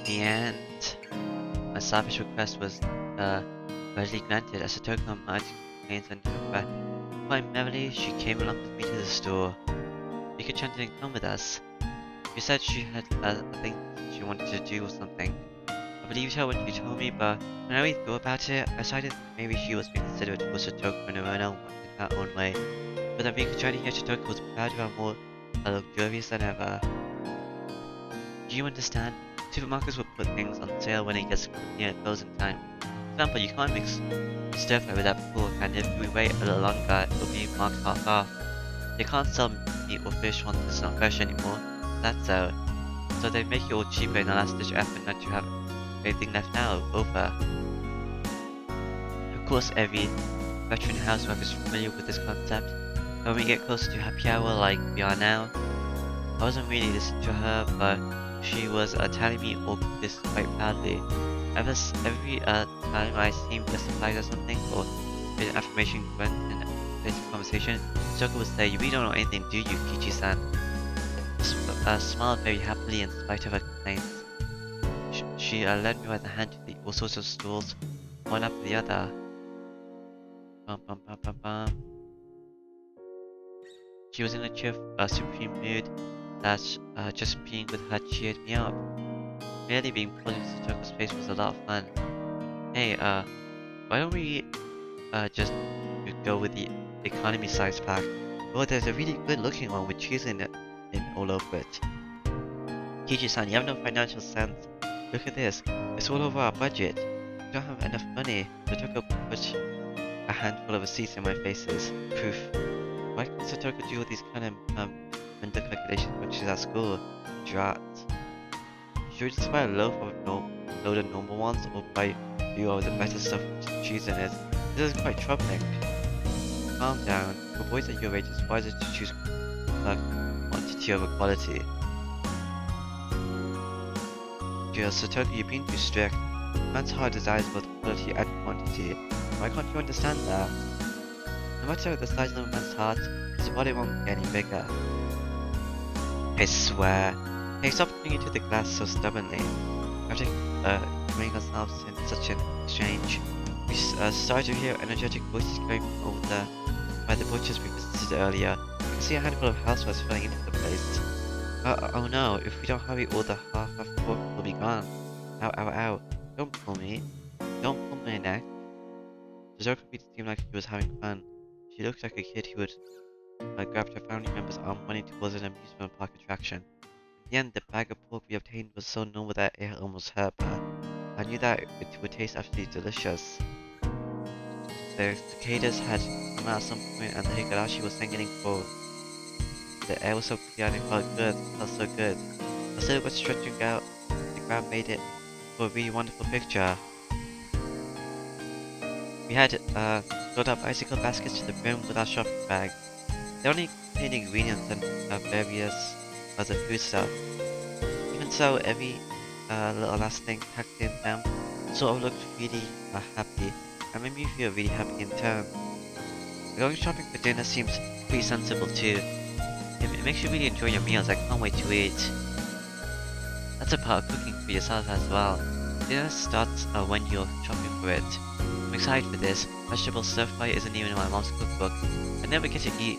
the end, my selfish request was readily granted as Satoko might complain and come back. Quite merrily, she came along with me to the store. Rika-chan didn't come with us. She said she had a thing she wanted to do or something. I believed her when she told me, but when I really thought about it, I decided that maybe she was being considerate towards Satoko in her own way. But then Rika-chan here, Satoko was prouder and more luxurious than ever. Do you understand? Supermarkets will put things on sale when it gets near closing time. For example, you can't mix stir fry with that pork, and if we wait a little longer, it will be marked half off. They can't sell meat or fish once it's not fresh anymore. That's so. So they make it all cheaper in a last-ditch effort not to have anything left over. Of course, every veteran housewife is familiar with this concept. But when we get closer to happy hour like we are now, I wasn't really listening to her, but she was telling me all this quite proudly. Every time I seemed justified or something, or made an affirmation went in a place of conversation, Satoko would say, "You really don't know anything, do you, Kichi-san?" Smiled very happily in spite of her complaints. She led me by the hand to all sorts of stalls, one after the other. She was in a supreme mood that just being with her cheered me up. Merely being pulled into Satoko's face was a lot of fun. Hey, why don't we just go with the economy size pack? Well, there's a really good looking one with cheese in it. All over it. Kichi-san, you have no financial sense. Look at this. It's all over our budget. We don't have enough money. Satoko put a handful of receipts in my faces. Proof. Why can't Satoko do all these kind of mental calculations when she's at school? Drat. Should we just buy a load of normal ones, or buy you all the better stuff with cheese in it? This is quite troubling. Calm down. For boys at your age, it's wiser to choose quantity over quality. Dear Satoko, you're being too strict. Man's heart desires both quality and quantity. Why can't you understand that? No matter the size of a man's heart, his body won't get any bigger. I swear. Hey, stop looking into the glass so stubbornly. After coming ourselves in such an exchange, we started to hear energetic voices going over by the butchers we visited earlier. You can see a handful of housewives filling into the place. Oh no, if we don't hurry, all the half-half pork will be gone. Ow, ow, ow. Don't pull me. Don't pull my neck. Satoko made it seem like she was having fun. She looked like a kid who would grabbed her family member's arm running towards an amusement park attraction. In the end, the bag of pork we obtained was so normal that it almost hurt her. I knew that it would taste absolutely delicious. The cicadas had come out at some point, and the Higurashi was singing forward. The air was so clear and it felt so good. The silhouette stretching out the ground made it for a really wonderful picture. We had filled up icicle baskets to the brim with our shopping bags. They only contained ingredients and various other food stuff. Even so, every little last thing packed in them sort of looked really happy, and made me feel really happy in turn. Going shopping for dinner seems pretty sensible too. It makes you really enjoy your meals. I can't wait to eat. That's a part of cooking for yourself as well. Dinner starts when you're shopping for it. I'm excited for this. Vegetable stir-fry isn't even in my mom's cookbook. I never get to eat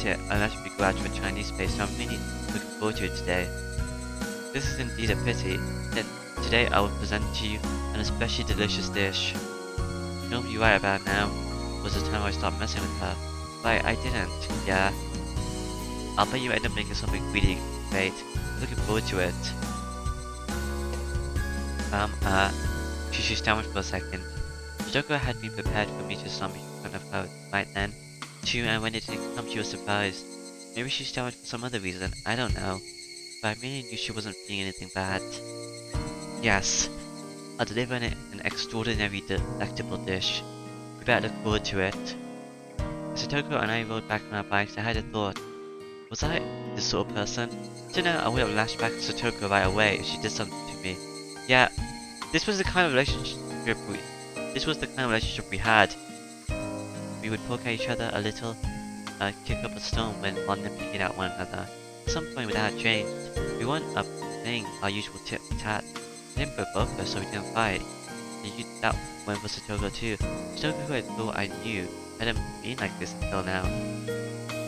it unless we go out to a Chinese place, so I'm really looking forward to it today. This is indeed a pity. Yet today I will present to you an especially delicious dish. You know what you're right about now was the time I stopped messing with her. But I didn't, yeah. I'll bet you end up making something really great. I'm looking forward to it. She stammered for a second. Satoko had been prepared for me to stomach in front of her right then, too, and when it didn't come she was surprised. Maybe she stammered for some other reason, I don't know. But I really knew she wasn't feeling anything bad. Yes, I'll deliver an extraordinary delectable dish. You better look forward to it. As Satoko and I rode back on our bikes, I had a thought. Was I this sort of person? I don't know, I would have lashed back to Satoko right away if she did something to me. Yeah, this was the kind of relationship we had. We would poke at each other a little, kick up a stone when on them picking at one another. At some point without it changed. We weren't playing our usual tit-for-tat. I didn't provoke her so we didn't fight. That went for Satoko too. Satoko, who I thought I knew, hadn't been like this until now.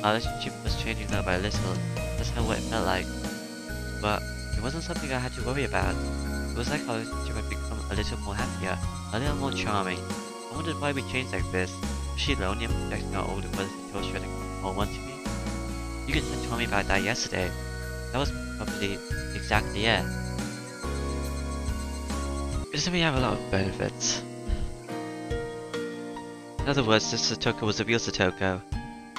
Our relationship was changing little by little. That's not what it felt like. But it wasn't something I had to worry about. It was like our relationship had become a little more happier, a little more charming. I wondered why we changed like this. Was she lonely and projecting our older brother Satoshi had come more onto me? You could have told me about that yesterday. That was probably exactly it. It doesn't really have a lot of benefits. In other words, this Satoko was the real Satoko.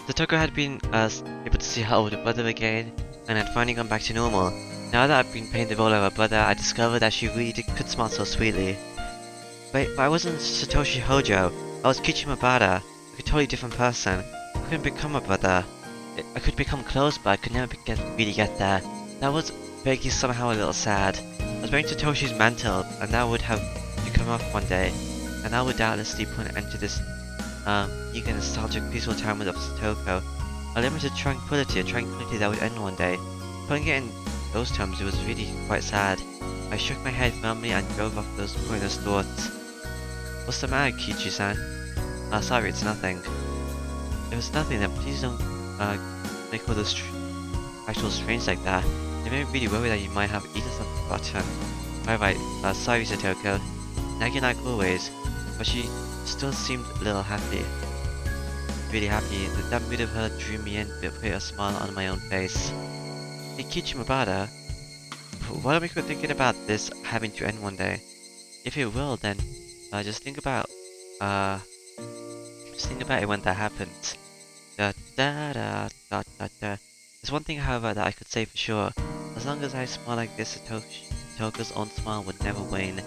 Satoko had been able to see her older brother again, and had finally gone back to normal. Now that I've been playing the role of her brother, I discovered that she really could smile so sweetly. But I wasn't Satoshi Hojo, I was Kichi Mabata, like a totally different person. I couldn't become a brother. I could become close, but I could never really get there. That was vaguely somehow a little sad. I was wearing Satoshi's mantle, and that would have to come off one day, and that would doubtlessly put an end to this eager, nostalgic, peaceful time of Satoko. A limited tranquility, a tranquility that would end one day. Putting it in those terms, it was really quite sad. I shook my head firmly and drove off those pointless thoughts. What's the matter, Kichi-san? Sorry, it's nothing. It was nothing, then please don't make all those actual strains like that. It made me really worry that you might have eaten something rotten. Alright, sorry Satoko. Nagging like always, but she still seemed a little happy. Really happy. That mood of her drew me in, but put a smile on my own face. Hey Kichi Mabata, why don't we quit thinking about this having to end one day? If it will, then just think about it when that happens. There's one thing, however, that I could say for sure. As long as I smile like this, Satoko's own smile would never wane.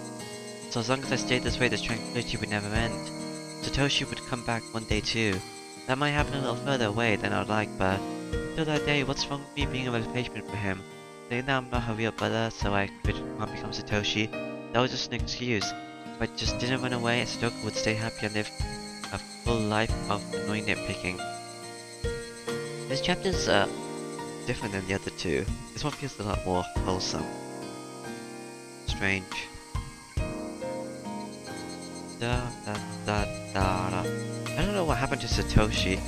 So as long as I stayed this way, the tranquility would never end. Satoshi would come back one day too. That might happen a little further away than I'd like, but till that day, what's wrong with me being a replacement for him? Saying that I'm not her real brother, so I can't become Satoshi, that was just an excuse. If I just didn't run away, Satoko would stay happy and live a full life of annoying nitpicking. This chapter's different than the other two. This one feels a lot more wholesome. Strange. I don't know what happened to Satoshi,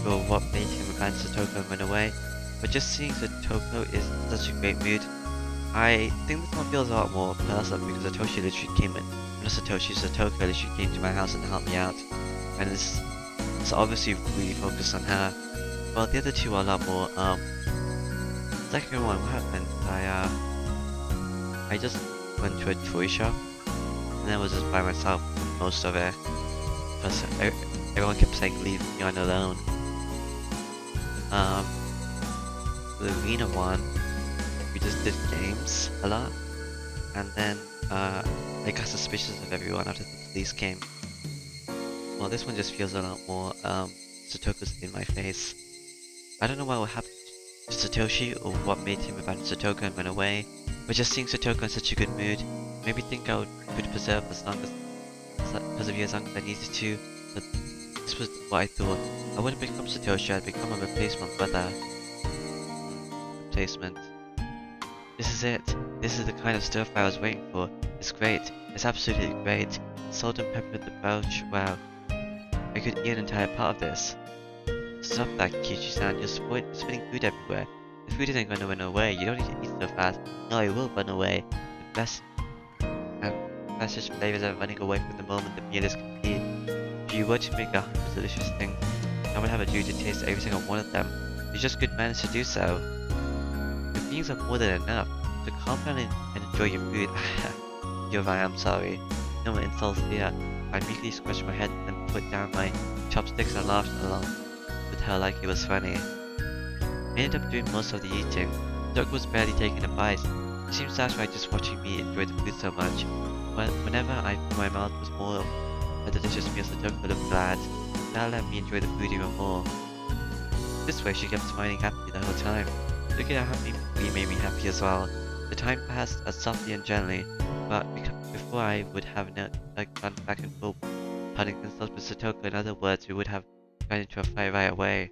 or what made him abandon Satoko and run away, but just seeing Satoko is in such a great mood. I think this one feels a lot more personal because Satoko literally came to my house and helped me out, and it's obviously really focused on her. Well, the other two are a lot more, second one, what happened? I just went to a toy shop, and then I was just by myself for most of it, because everyone kept saying leave me on alone. The arena one, we just did games a lot, and then I got suspicious of everyone after the police came. Well, this one just feels a lot more Satoko's in my face. I don't know what will happen to Satoshi or what made him abandon Satoko and run away, but just seeing Satoko in such a good mood made me think I could persevere as long as I needed to. But this was what I thought. I wouldn't become Satoshi, I'd become a replacement brother. Replacement. This is it. This is the kind of stir fry I was waiting for. It's great. It's absolutely great. Salt and pepper the broach. Wow. I could eat an entire part of this. Stop that, Kichi-san. You're spilling food everywhere. The food isn't going to run away. You don't need to eat so fast. No, it will run away. The best and fastest flavors are running away from the moment the meal is complete. If you were to make 100 delicious things, I would have a duty to taste every single one of them. It's just good manners to do so. Your beans are more than enough, so calm down and enjoy your food. You're right, I'm sorry. No more insults here. I meekly scratched my head and put down my chopsticks and laughed along with her like it was funny. I ended up doing most of the eating. Doug was barely taking a bite. He seemed satisfied just watching me enjoy the food so much. But whenever I put my mouth was more of a delicious meal, so Doug would look glad. That let me enjoy the food even more. This way she kept smiling happily the whole time. Looking at her made me happy as well. The time passed as softly and gently, but before I would have gone back and forth, having insults with Satoko. In other words, we would have gone into a fight right away.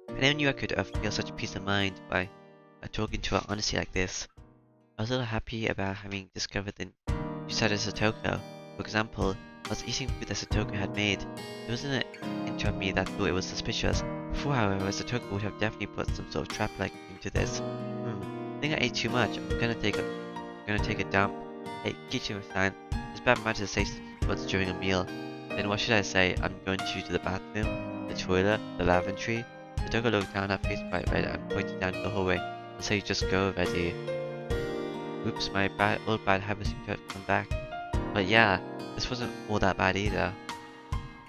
I never knew I could feel such peace of mind by talking to her honestly like this. I was a little happy about having discovered the new side of Satoko. For example, I was eating food that Satoko had made. There wasn't an inch of me that thought it was suspicious. Before, however, Satoko would have definitely put some sort of trap like into this. I think I ate too much. I'm gonna take a dump. Hey, Kichi-san, it's bad manner to say words during a meal. Then what should I say? I'm going to the bathroom, the toilet, the lavatory. Satoko looked down, her face bright red, and pointed down the hallway. I say, just go already. Oops, my old bad habits seem to have come back. But yeah, this wasn't all that bad either.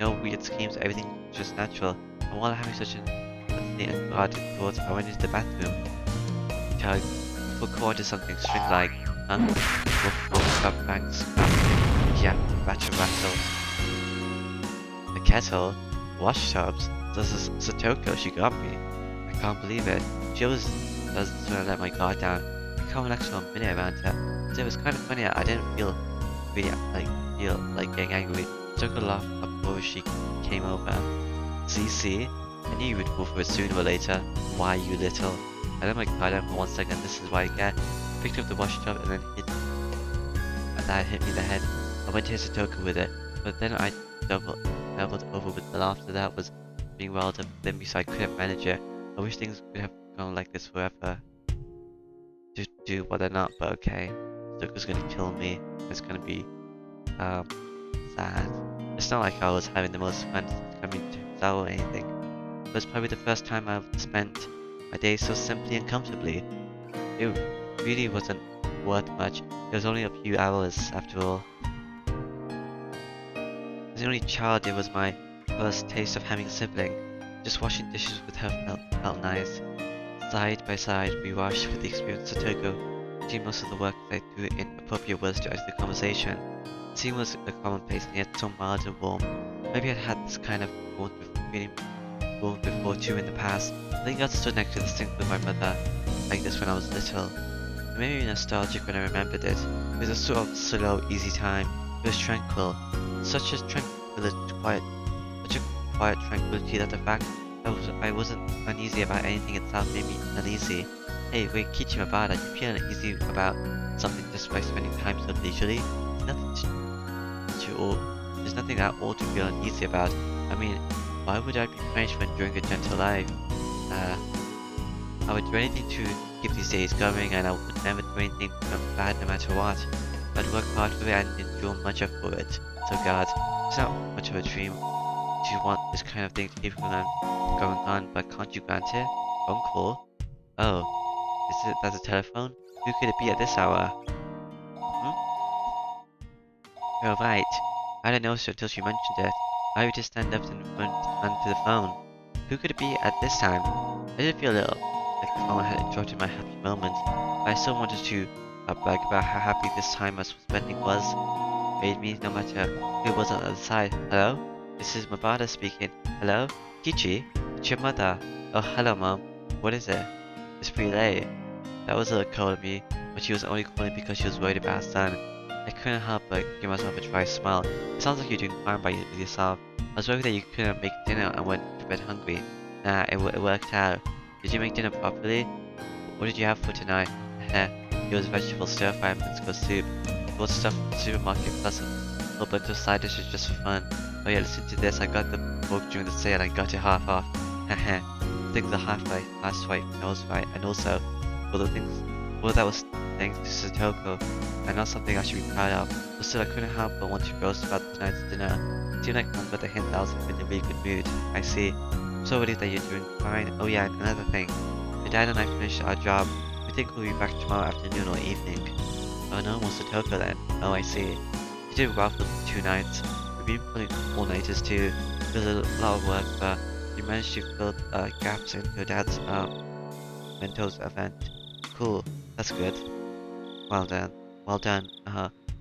No weird schemes, everything was just natural. And while having such an unseen and guarded thought, I went into the bathroom. Tug, put core into something string-like. Woof, woof, scrub, bang, scrub. Yap, rattle, rattle. The kettle? Wash tubs? This is Satoko, she got me. I can't believe it. She always does this when I let my guard down. I can't relax for a minute around her. So it was kind of funny, I didn't feel like getting angry. Satoko laughed up before she came over. See? I knew you would fall for it sooner or later. Why, you little? I let my guard down for 1 second, this is what I get. I picked up the wash tub and then that hit me in the head. I went to hit Satoko with it, but then I doubled over with the laughter that was being welled up within me, so I couldn't manage it. I wish things could have gone like this forever. Just do what they're not, but okay. Satoko's gonna kill me. It's gonna be sad. It's not like I was having the most fun coming to his or anything. But it's probably the first time I've spent my day so simply and comfortably. It really wasn't worth much. It was only a few hours after all. As the only child, it was my first taste of having a sibling. Just washing dishes with her felt nice. Side by side, we washed with the experienced Satoko, doing most of the work as I threw in appropriate words to add to the conversation. The scene was a commonplace and yet so mild and warm. Maybe I'd had this kind of feeling before too in the past. I think I stood next to the sink with my mother like this when I was little. It made me nostalgic when I remembered it. It was a sort of slow, easy time. It was tranquil. Such a quiet tranquility that the fact I wasn't uneasy about anything itself made me uneasy. Hey, wait, Kichi-mabara, you feel uneasy about something just by spending time so leisurely? There's nothing at all to feel uneasy about. I mean, why would I be punished for enjoying a gentle life? I would do anything to keep these days going, and I would never do anything bad no matter what. I'd work hard for it and endure much for it. So God, it's not much of a dream. Do you want this kind of thing to keep going on, but can't you grant it? Phone call? Oh, that's a telephone? Who could it be at this hour? You're right. I didn't notice until she mentioned it. I would just stand up and run to the phone. Who could it be at this time? I did feel a little like the phone had interrupted my happy moment, but I still wanted to brag about how happy this time I was spending was. Made me, no matter who was on the other side. Hello? This is Mabada speaking. Hello? Kichi? It's your mother. Oh, hello, Mom. What is it? It's pretty late. That was a little cold of me, but she was only calling because she was worried about her son. I couldn't help but give myself a dry smile. It sounds like you're doing fine with yourself. I was worried that you couldn't make dinner and went to bed hungry. Nah, it worked out. Did you make dinner properly? What did you have for tonight? Heh, it was vegetable stir-fry and minced soup. It was stuff from the supermarket plus a little bunch of side dishes just for fun. Oh yeah, listen to this. I got the book during the sale and got it half off. Heh, things are half right, last right, nose right, and also, well that was thanks to Satoko, and not something I should be proud of. But still, I couldn't help but want to boast about tonight's dinner. It seemed like Mom got the hint that I was in a really good mood. I see. I'm so relieved that you're doing fine. Oh yeah, and another thing. My dad and I finished our job. We think we'll be back tomorrow afternoon or evening. Oh no, more Satoko then. Oh, I see. You did well for 2 nights. We've been pulling all-nighters too. It was a lot of work, but you managed to fill gaps in your dad's Mentos event. Cool. That's good. Well done. Well done.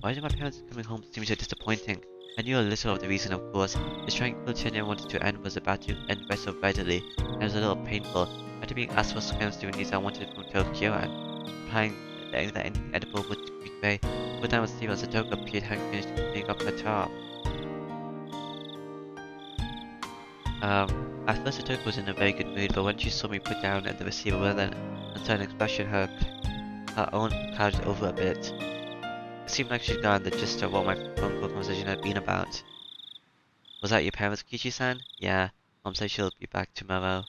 Why did my parents coming home seem so disappointing? I knew a little of the reason, of course. The tranquil tenure I wanted to end was about to end very so readily, and it was a little painful. After being asked what kind of souvenirs I wanted from Tokyo and implying that anything edible would be great, but then was Steve and Satoko appeared having finished cleaning up her top. At first Satoko was in a very good mood, but when she saw me put down the receiver with an uncertain expression, her own clouded over a bit. It seemed like she'd gotten the gist of what my phone call conversation had been about. Was that your parents, Kichi-san? Yeah, Mom said she'll be back tomorrow.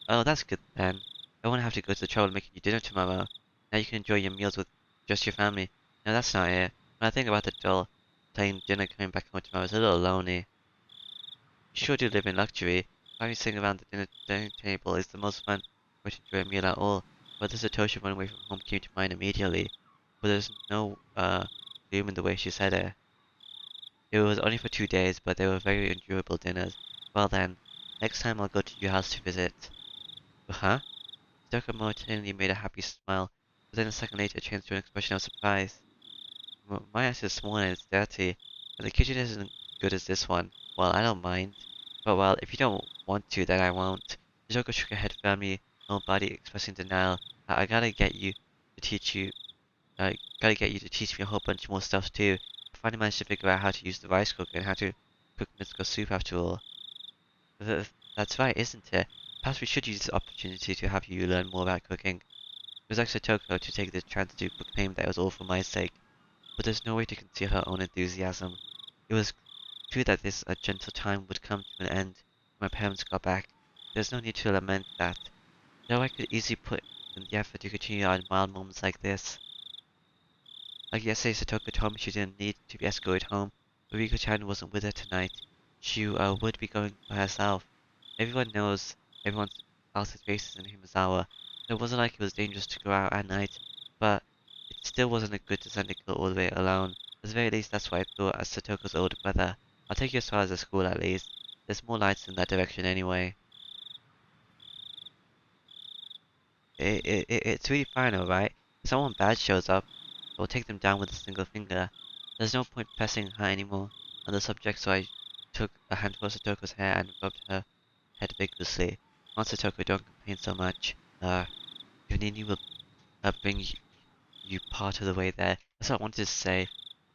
Oh, that's good then. I won't have to go to the trouble of making you dinner tomorrow. Now you can enjoy your meals with just your family. No, that's not it. When I think about the dull, plain dinner coming back home tomorrow, it's a little lonely. You sure do live in luxury. Having sitting around the dining table is the most fun way to enjoy a meal at all. But the Satoshi run away from home came to mind immediately. But there's no gloom in the way she said it. It was only for 2 days, but they were very endurable dinners. Well then, next time I'll go to your house to visit. Huh? Satoko momentarily made a happy smile, but then a second later changed to an expression of surprise. My house is small and it's dirty, and the kitchen isn't good as this one. Well, I don't mind. But well, if you don't want to, then I won't. Satoko shook her head firmly, her whole body expressing denial. I gotta get you to teach you me a whole bunch more stuff too. I finally managed to figure out how to use the rice cooker and how to cook minced soup after all. That's right, isn't it? Perhaps we should use this opportunity to have you learn more about cooking. It was like Satoko to take the chance to proclaim that it was all for my sake, but there's no way to conceal her own enthusiasm. It was true that this gentle time would come to an end when my parents got back. There's no need to lament that, though I could easily put in the effort to continue our mild moments like this. Like yesterday, Satoko told me she didn't need to be escorted home, but Riko-chan wasn't with her tonight. She would be going by herself. Everyone knows everyone else's faces in Himazawa. It wasn't like it was dangerous to go out at night, but it still wasn't a good to send a girl all the way alone. At the very least, that's what I thought as Satoko's older brother. I'll take you as far as the school at least. There's more lights in that direction anyway. It's really fine, alright? If someone bad shows up, I will take them down with a single finger. There's no point pressing her anymore on the subject, so I took a handful of Satoko's hair and rubbed her head vigorously. Come on, Satoko, don't complain so much. Your Nini will bring you part of the way there. That's what I wanted to say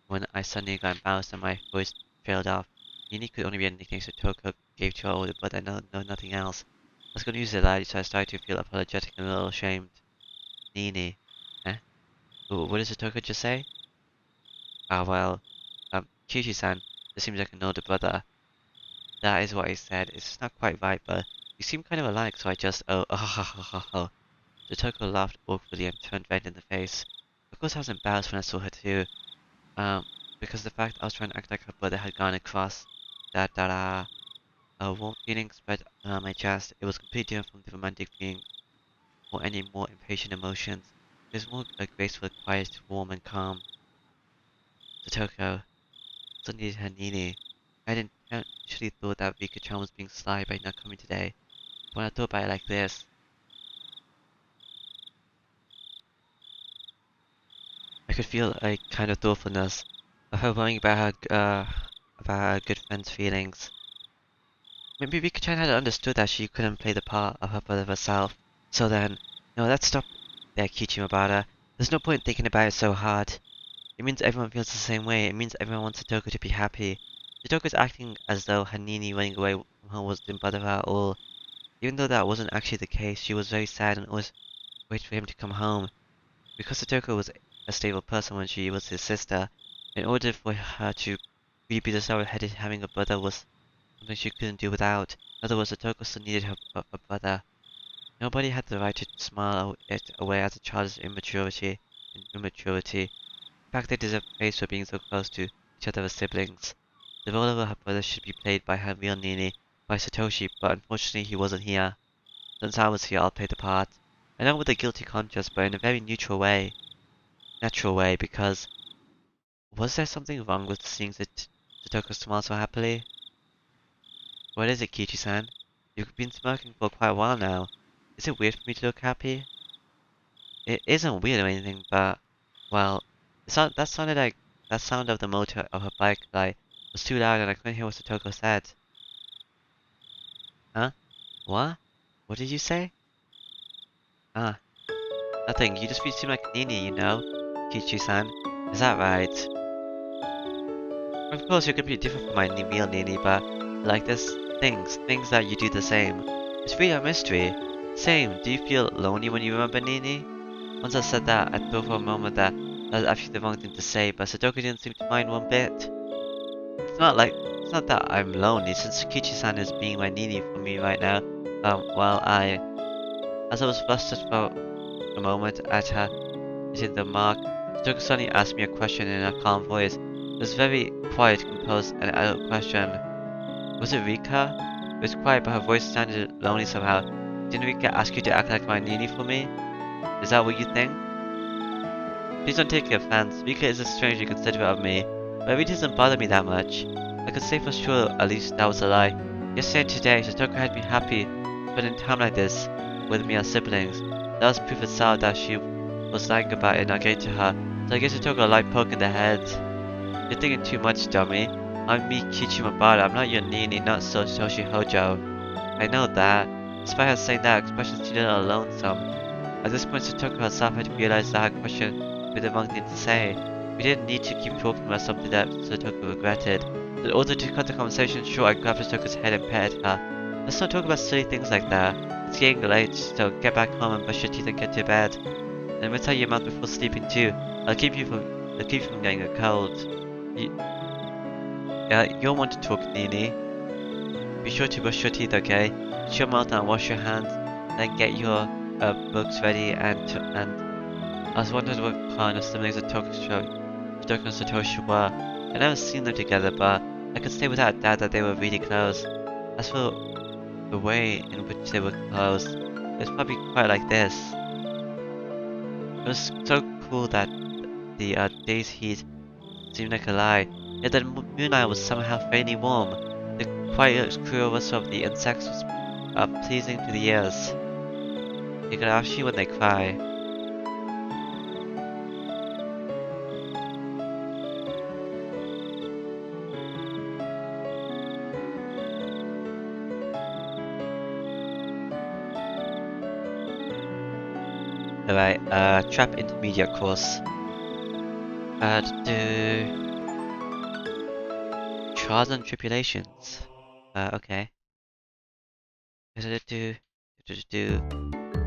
when I suddenly got embarrassed and my voice trailed off. Nini could only be a nickname Satoko gave to her older brother, nothing else. I was going to use it lightly, so I started to feel apologetic and a little ashamed. Nini. Eh? What did Satoko just say? Ah, well, Kishi-san, this seems like an older brother. That is what I said. It's not quite right, but you seem kind of alike, so I just, oh. Satoko laughed awkwardly and turned red in the face. Of course I was embarrassed when I saw her too. Because the fact I was trying to act like her brother had gone across that, a warm feeling spread around my chest. It was completely different from the romantic feeling or any more impatient emotions. It was more graceful, quiet, warm, and calm. Satoko suddenly her Nini. I had initially thought that Rika-chan was being sly by not coming today. But when I thought about it like this, I could feel a kind of thoughtfulness of her worrying about her good friend's feelings. Maybe Rika-chan had understood that she couldn't play the part of her brother herself. So then, no, let's stop there, Kichimabara. There's no point thinking about it so hard. It means everyone feels the same way. It means everyone wants Satoko to be happy. Satoko's acting as though her Nini running away from her didn't bother her at all. Even though that wasn't actually the case, she was very sad and always wait for him to come home. Because Satoko was a stable person when she was his sister, in order for her to really be level-headed, having a brother was something she couldn't do without. In other words, Satoko still needed her brother. Nobody had the right to smile it away as a child's immaturity. In fact, they deserved praise for being so close to each other as siblings. The role of her brother should be played by her real Nini, by Satoshi, but unfortunately he wasn't here. Since I was here, I'll play the part. I know with a guilty conscience, but in a very neutral way. Natural way, because was there something wrong with seeing Satoko smile so happily? What is it, Kichi-san? You've been smirking for quite a while now. Is it weird for me to look happy? It isn't weird or anything, but, well, that sounded like that sound of the motor of her bike light was too loud and I couldn't hear what Satoko said. Huh? What? What did you say? Ah, nothing. You just seem like Nini, you know, Kichi-san. Is that right? Of course, you're completely different from my real Nini, but like there's things that you do the same. It's really a mystery. Same. Do you feel lonely when you remember Nini? Once I said that, I thought for a moment that was actually the wrong thing to say, but Satoko didn't seem to mind one bit. It's not that I'm lonely, since Kichi-san is being my Nini for me right now. As I was flustered for a moment at her hitting the mark, Satoko suddenly asked me a question in a calm voice. It was very quiet, composed, and adult question. Was it Rika? It was quiet, but her voice sounded lonely somehow. Didn't Rika ask you to act like my Nini for me? Is that what you think? Please don't take it offense. Rika is a strangely considerate of me, but it really doesn't bother me that much. I could say for sure, at least that was a lie. Yesterday and today, Satoko had me happy, spending time like this with me as siblings. That was proof itself that she was lying about it not getting to her, so I gave Satoko a light poke in the head. You're thinking too much, dummy. I'm me, Kichi Mabara. I'm not your Nini, not Satoshi Hojo. I know that. Despite her saying that, expressions seemed a little lonesome. At this point, Satoko herself had realized that her question would be the wrong thing to say. We didn't need to keep talking about something that Satoko regretted. So in order to cut the conversation short, I grabbed Satoko's head and petted her. Let's not talk about silly things like that. It's getting late, so get back home and brush your teeth and get to bed. And rinse out your mouth before sleeping too. I'll keep you from getting a cold. You'll want to talk, Nini. Be sure to brush your teeth, okay? Rinse your mouth and wash your hands. Then get your books ready and I was wondering what kind of siblings Satoko and Satoshi were. I'd never seen them together, but I could say without a doubt that they were really close. As for the way in which they were close, it was probably quite like this. It was so cool that the day's heat seemed like a lie, yet the moonlight was somehow faintly warm. The quiet coolness of the insects was pleasing to the ears. Higurashi when they cry. Alright, trap intermediate course. Trials and tribulations. Okay. I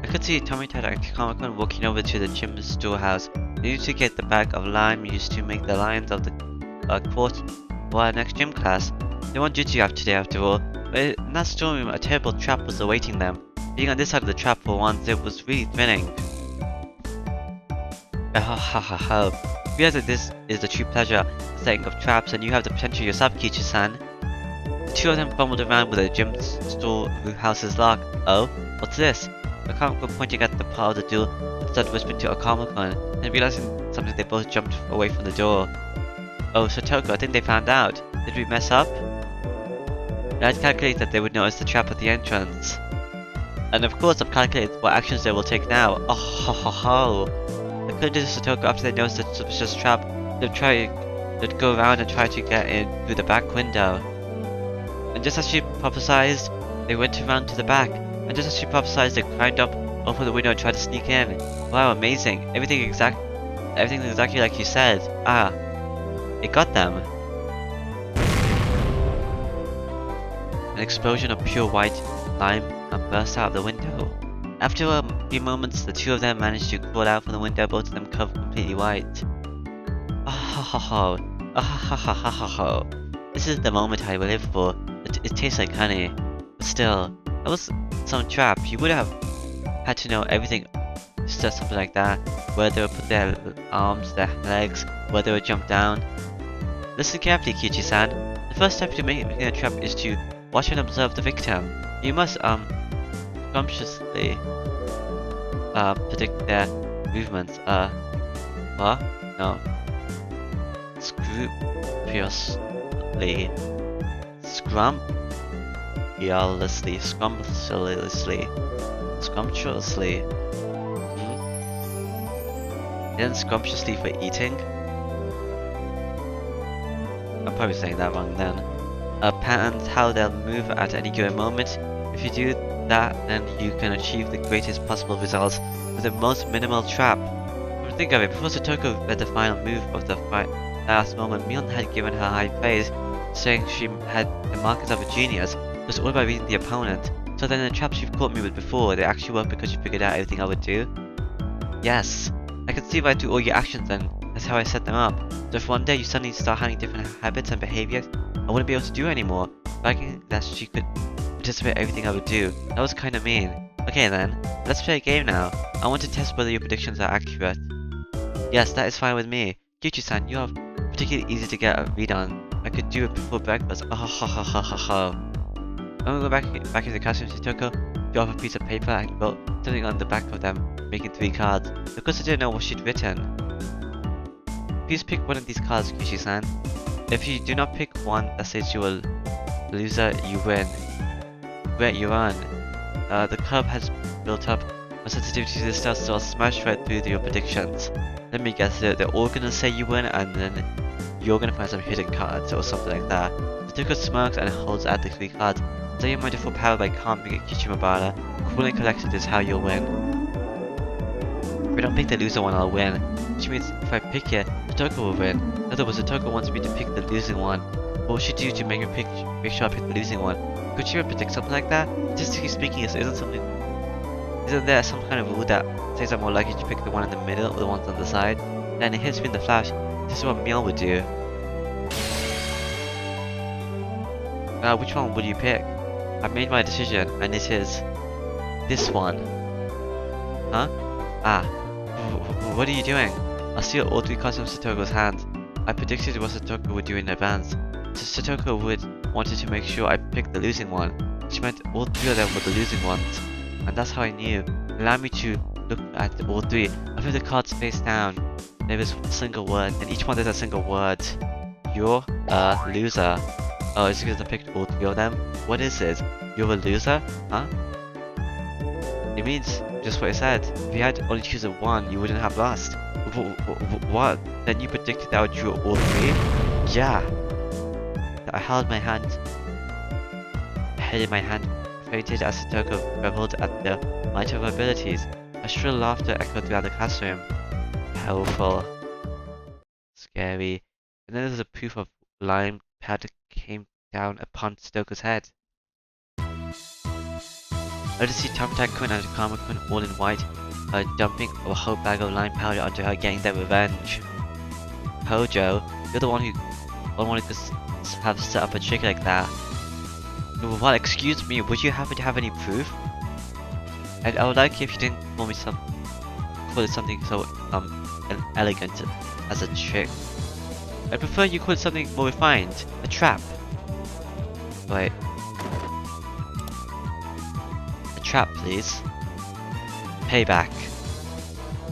could see Tomitaro and Kamakon walking over to the gym storehouse. They used to get the bag of lime used to make the lines of the court for our next gym class. They weren't due to have today after all, but in that storeroom a terrible trap was awaiting them. Being on this side of the trap for once, it was really thrilling. Realize that this is the true pleasure, the setting of traps, and you have the potential yourself, Kichi-san. The two of them fumbled around with the gym storehouse's lock. Oh, what's this? Akamako pointing at the part of the door and started whispering to Akamako, and realizing something they both jumped away from the door. Oh, Satoko, I think they found out. Did we mess up? I had calculated that they would notice the trap at the entrance. And of course I've calculated what actions they will take now. Oh ho ho ho. According to Satoko, after they noticed the suspicious trap, they'd go around and try to get in through the back window. And just as she prophesied, they went around to the back. And just as she prophesied, they climbed up, opened the window and tried to sneak in. Wow, amazing. Everything's exactly like you said. Ah, it got them. An explosion of pure white lime burst out of the window. After a few moments, the two of them managed to crawl out from the window, both of them covered completely white. Ah ha ha ha. Ah ha ha ha ha ha. This is the moment I live for. It tastes like honey. But still, that was some trap. You would have had to know everything. Just something like that. Where they would put their arms, their legs, where they would jump down. Listen carefully, Kichi-san. The first step to making a trap is to watch and observe the victim. You must, scrumptiously, predict their movements. What? No. Scrupulously. Scrumptiously. Isn't scrumptiously for eating? I'm probably saying that wrong then. Pattern how they'll move at any given moment. If you do that, then you can achieve the greatest possible results with the most minimal trap. Come to think of it, before Satoko read the final move of the last moment, Mion had given her high praise, saying she had the markings of a genius. It was all by reading the opponent. So then the traps you've caught me with before, they actually work because you figured out everything I would do? Yes. I could see right through all your actions and that's how I set them up. So if one day you suddenly start having different habits and behaviors, I wouldn't be able to do anymore. Thinking that she could anticipate everything I would do. That was kinda mean. Okay then, let's play a game now. I want to test whether your predictions are accurate. Yes, that is fine with me. Kichi-san, you are particularly easy to get a read on. I could do it before breakfast. Oh ha ha ha ha ha. I'm gonna go back into the classroom, Satoko, draw off a piece of paper and wrote something on the back of them, making 3 cards. Of course I didn't know what she'd written. Please pick one of these cards, Kishi-san. If you do not pick one that says you are a loser, you win. Great, you won. The club has built up a sensitivity to this stuff, so I'll smash right through your predictions. Let me guess, they're all gonna say you win, and then you're gonna find some hidden cards or something like that. Satoko smirks and holds out the 3 cards. Say your mindful power by calming Kichimabara. Cool and collected is how you'll win. If I don't pick the loser one, I'll win. Which means if I pick it, Satoko will win. In other words, Satoko wants me to pick the losing one. What would she do to make sure I pick the losing one? Could she ever predict something like that? Statistically speaking, isn't there some kind of rule that says I'm more likely to pick the one in the middle or the ones on the side? Then it hits me in the flash. This is what Miel would do. Which one would you pick? I've made my decision, and it is this one. Huh? What are you doing? I steal all 3 cards from Satoko's hand. I predicted what Satoko would do in advance. So Satoko would wanted to make sure I picked the losing one, which meant all 3 of them were the losing ones. And that's how I knew. Allow me to look at all 3. I put the cards face down. There is a single word, and each one there's a single word. You're a loser. Oh, it's because I picked all 3 of them? What is it? You're a loser? Huh? It means just what I said. If you had only chosen one, you wouldn't have lost. What? Then you predicted that I would draw all 3? Yeah. I held my hand. Head in my hand, fainted as Satoko reveled at the might of her abilities. A shrill laughter echoed throughout the classroom. Powerful. Scary. And then there was a poof of lime powder came down upon Satoko's head. I just see Tamata-kun and Karma-kun all in white, dumping a whole bag of lime powder onto her, getting their revenge. Hojo, you're the one who could have set up a trick like that. Well, excuse me, would you happen to have any proof? And I would like it if you didn't call it something so elegant as a trick. I prefer you call it something more refined, a trap. Wait. A trap, please. Payback.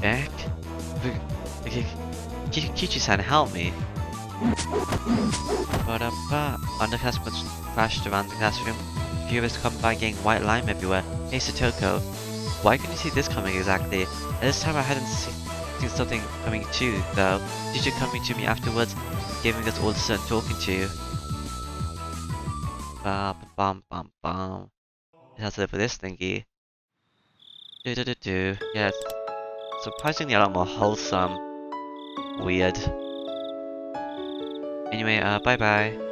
Back? Kichi-san, help me. Underclassmen crashed around the classroom. Viewers come by getting white lime everywhere. Hey Satoko, why couldn't you see this coming exactly? At this time I hadn't seen something coming too, though. Teacher coming to me afterwards, giving us all to and talking to. Bum. It has to live with this thingy. Yeah, it's surprisingly a lot more wholesome. Weird. Anyway, bye bye.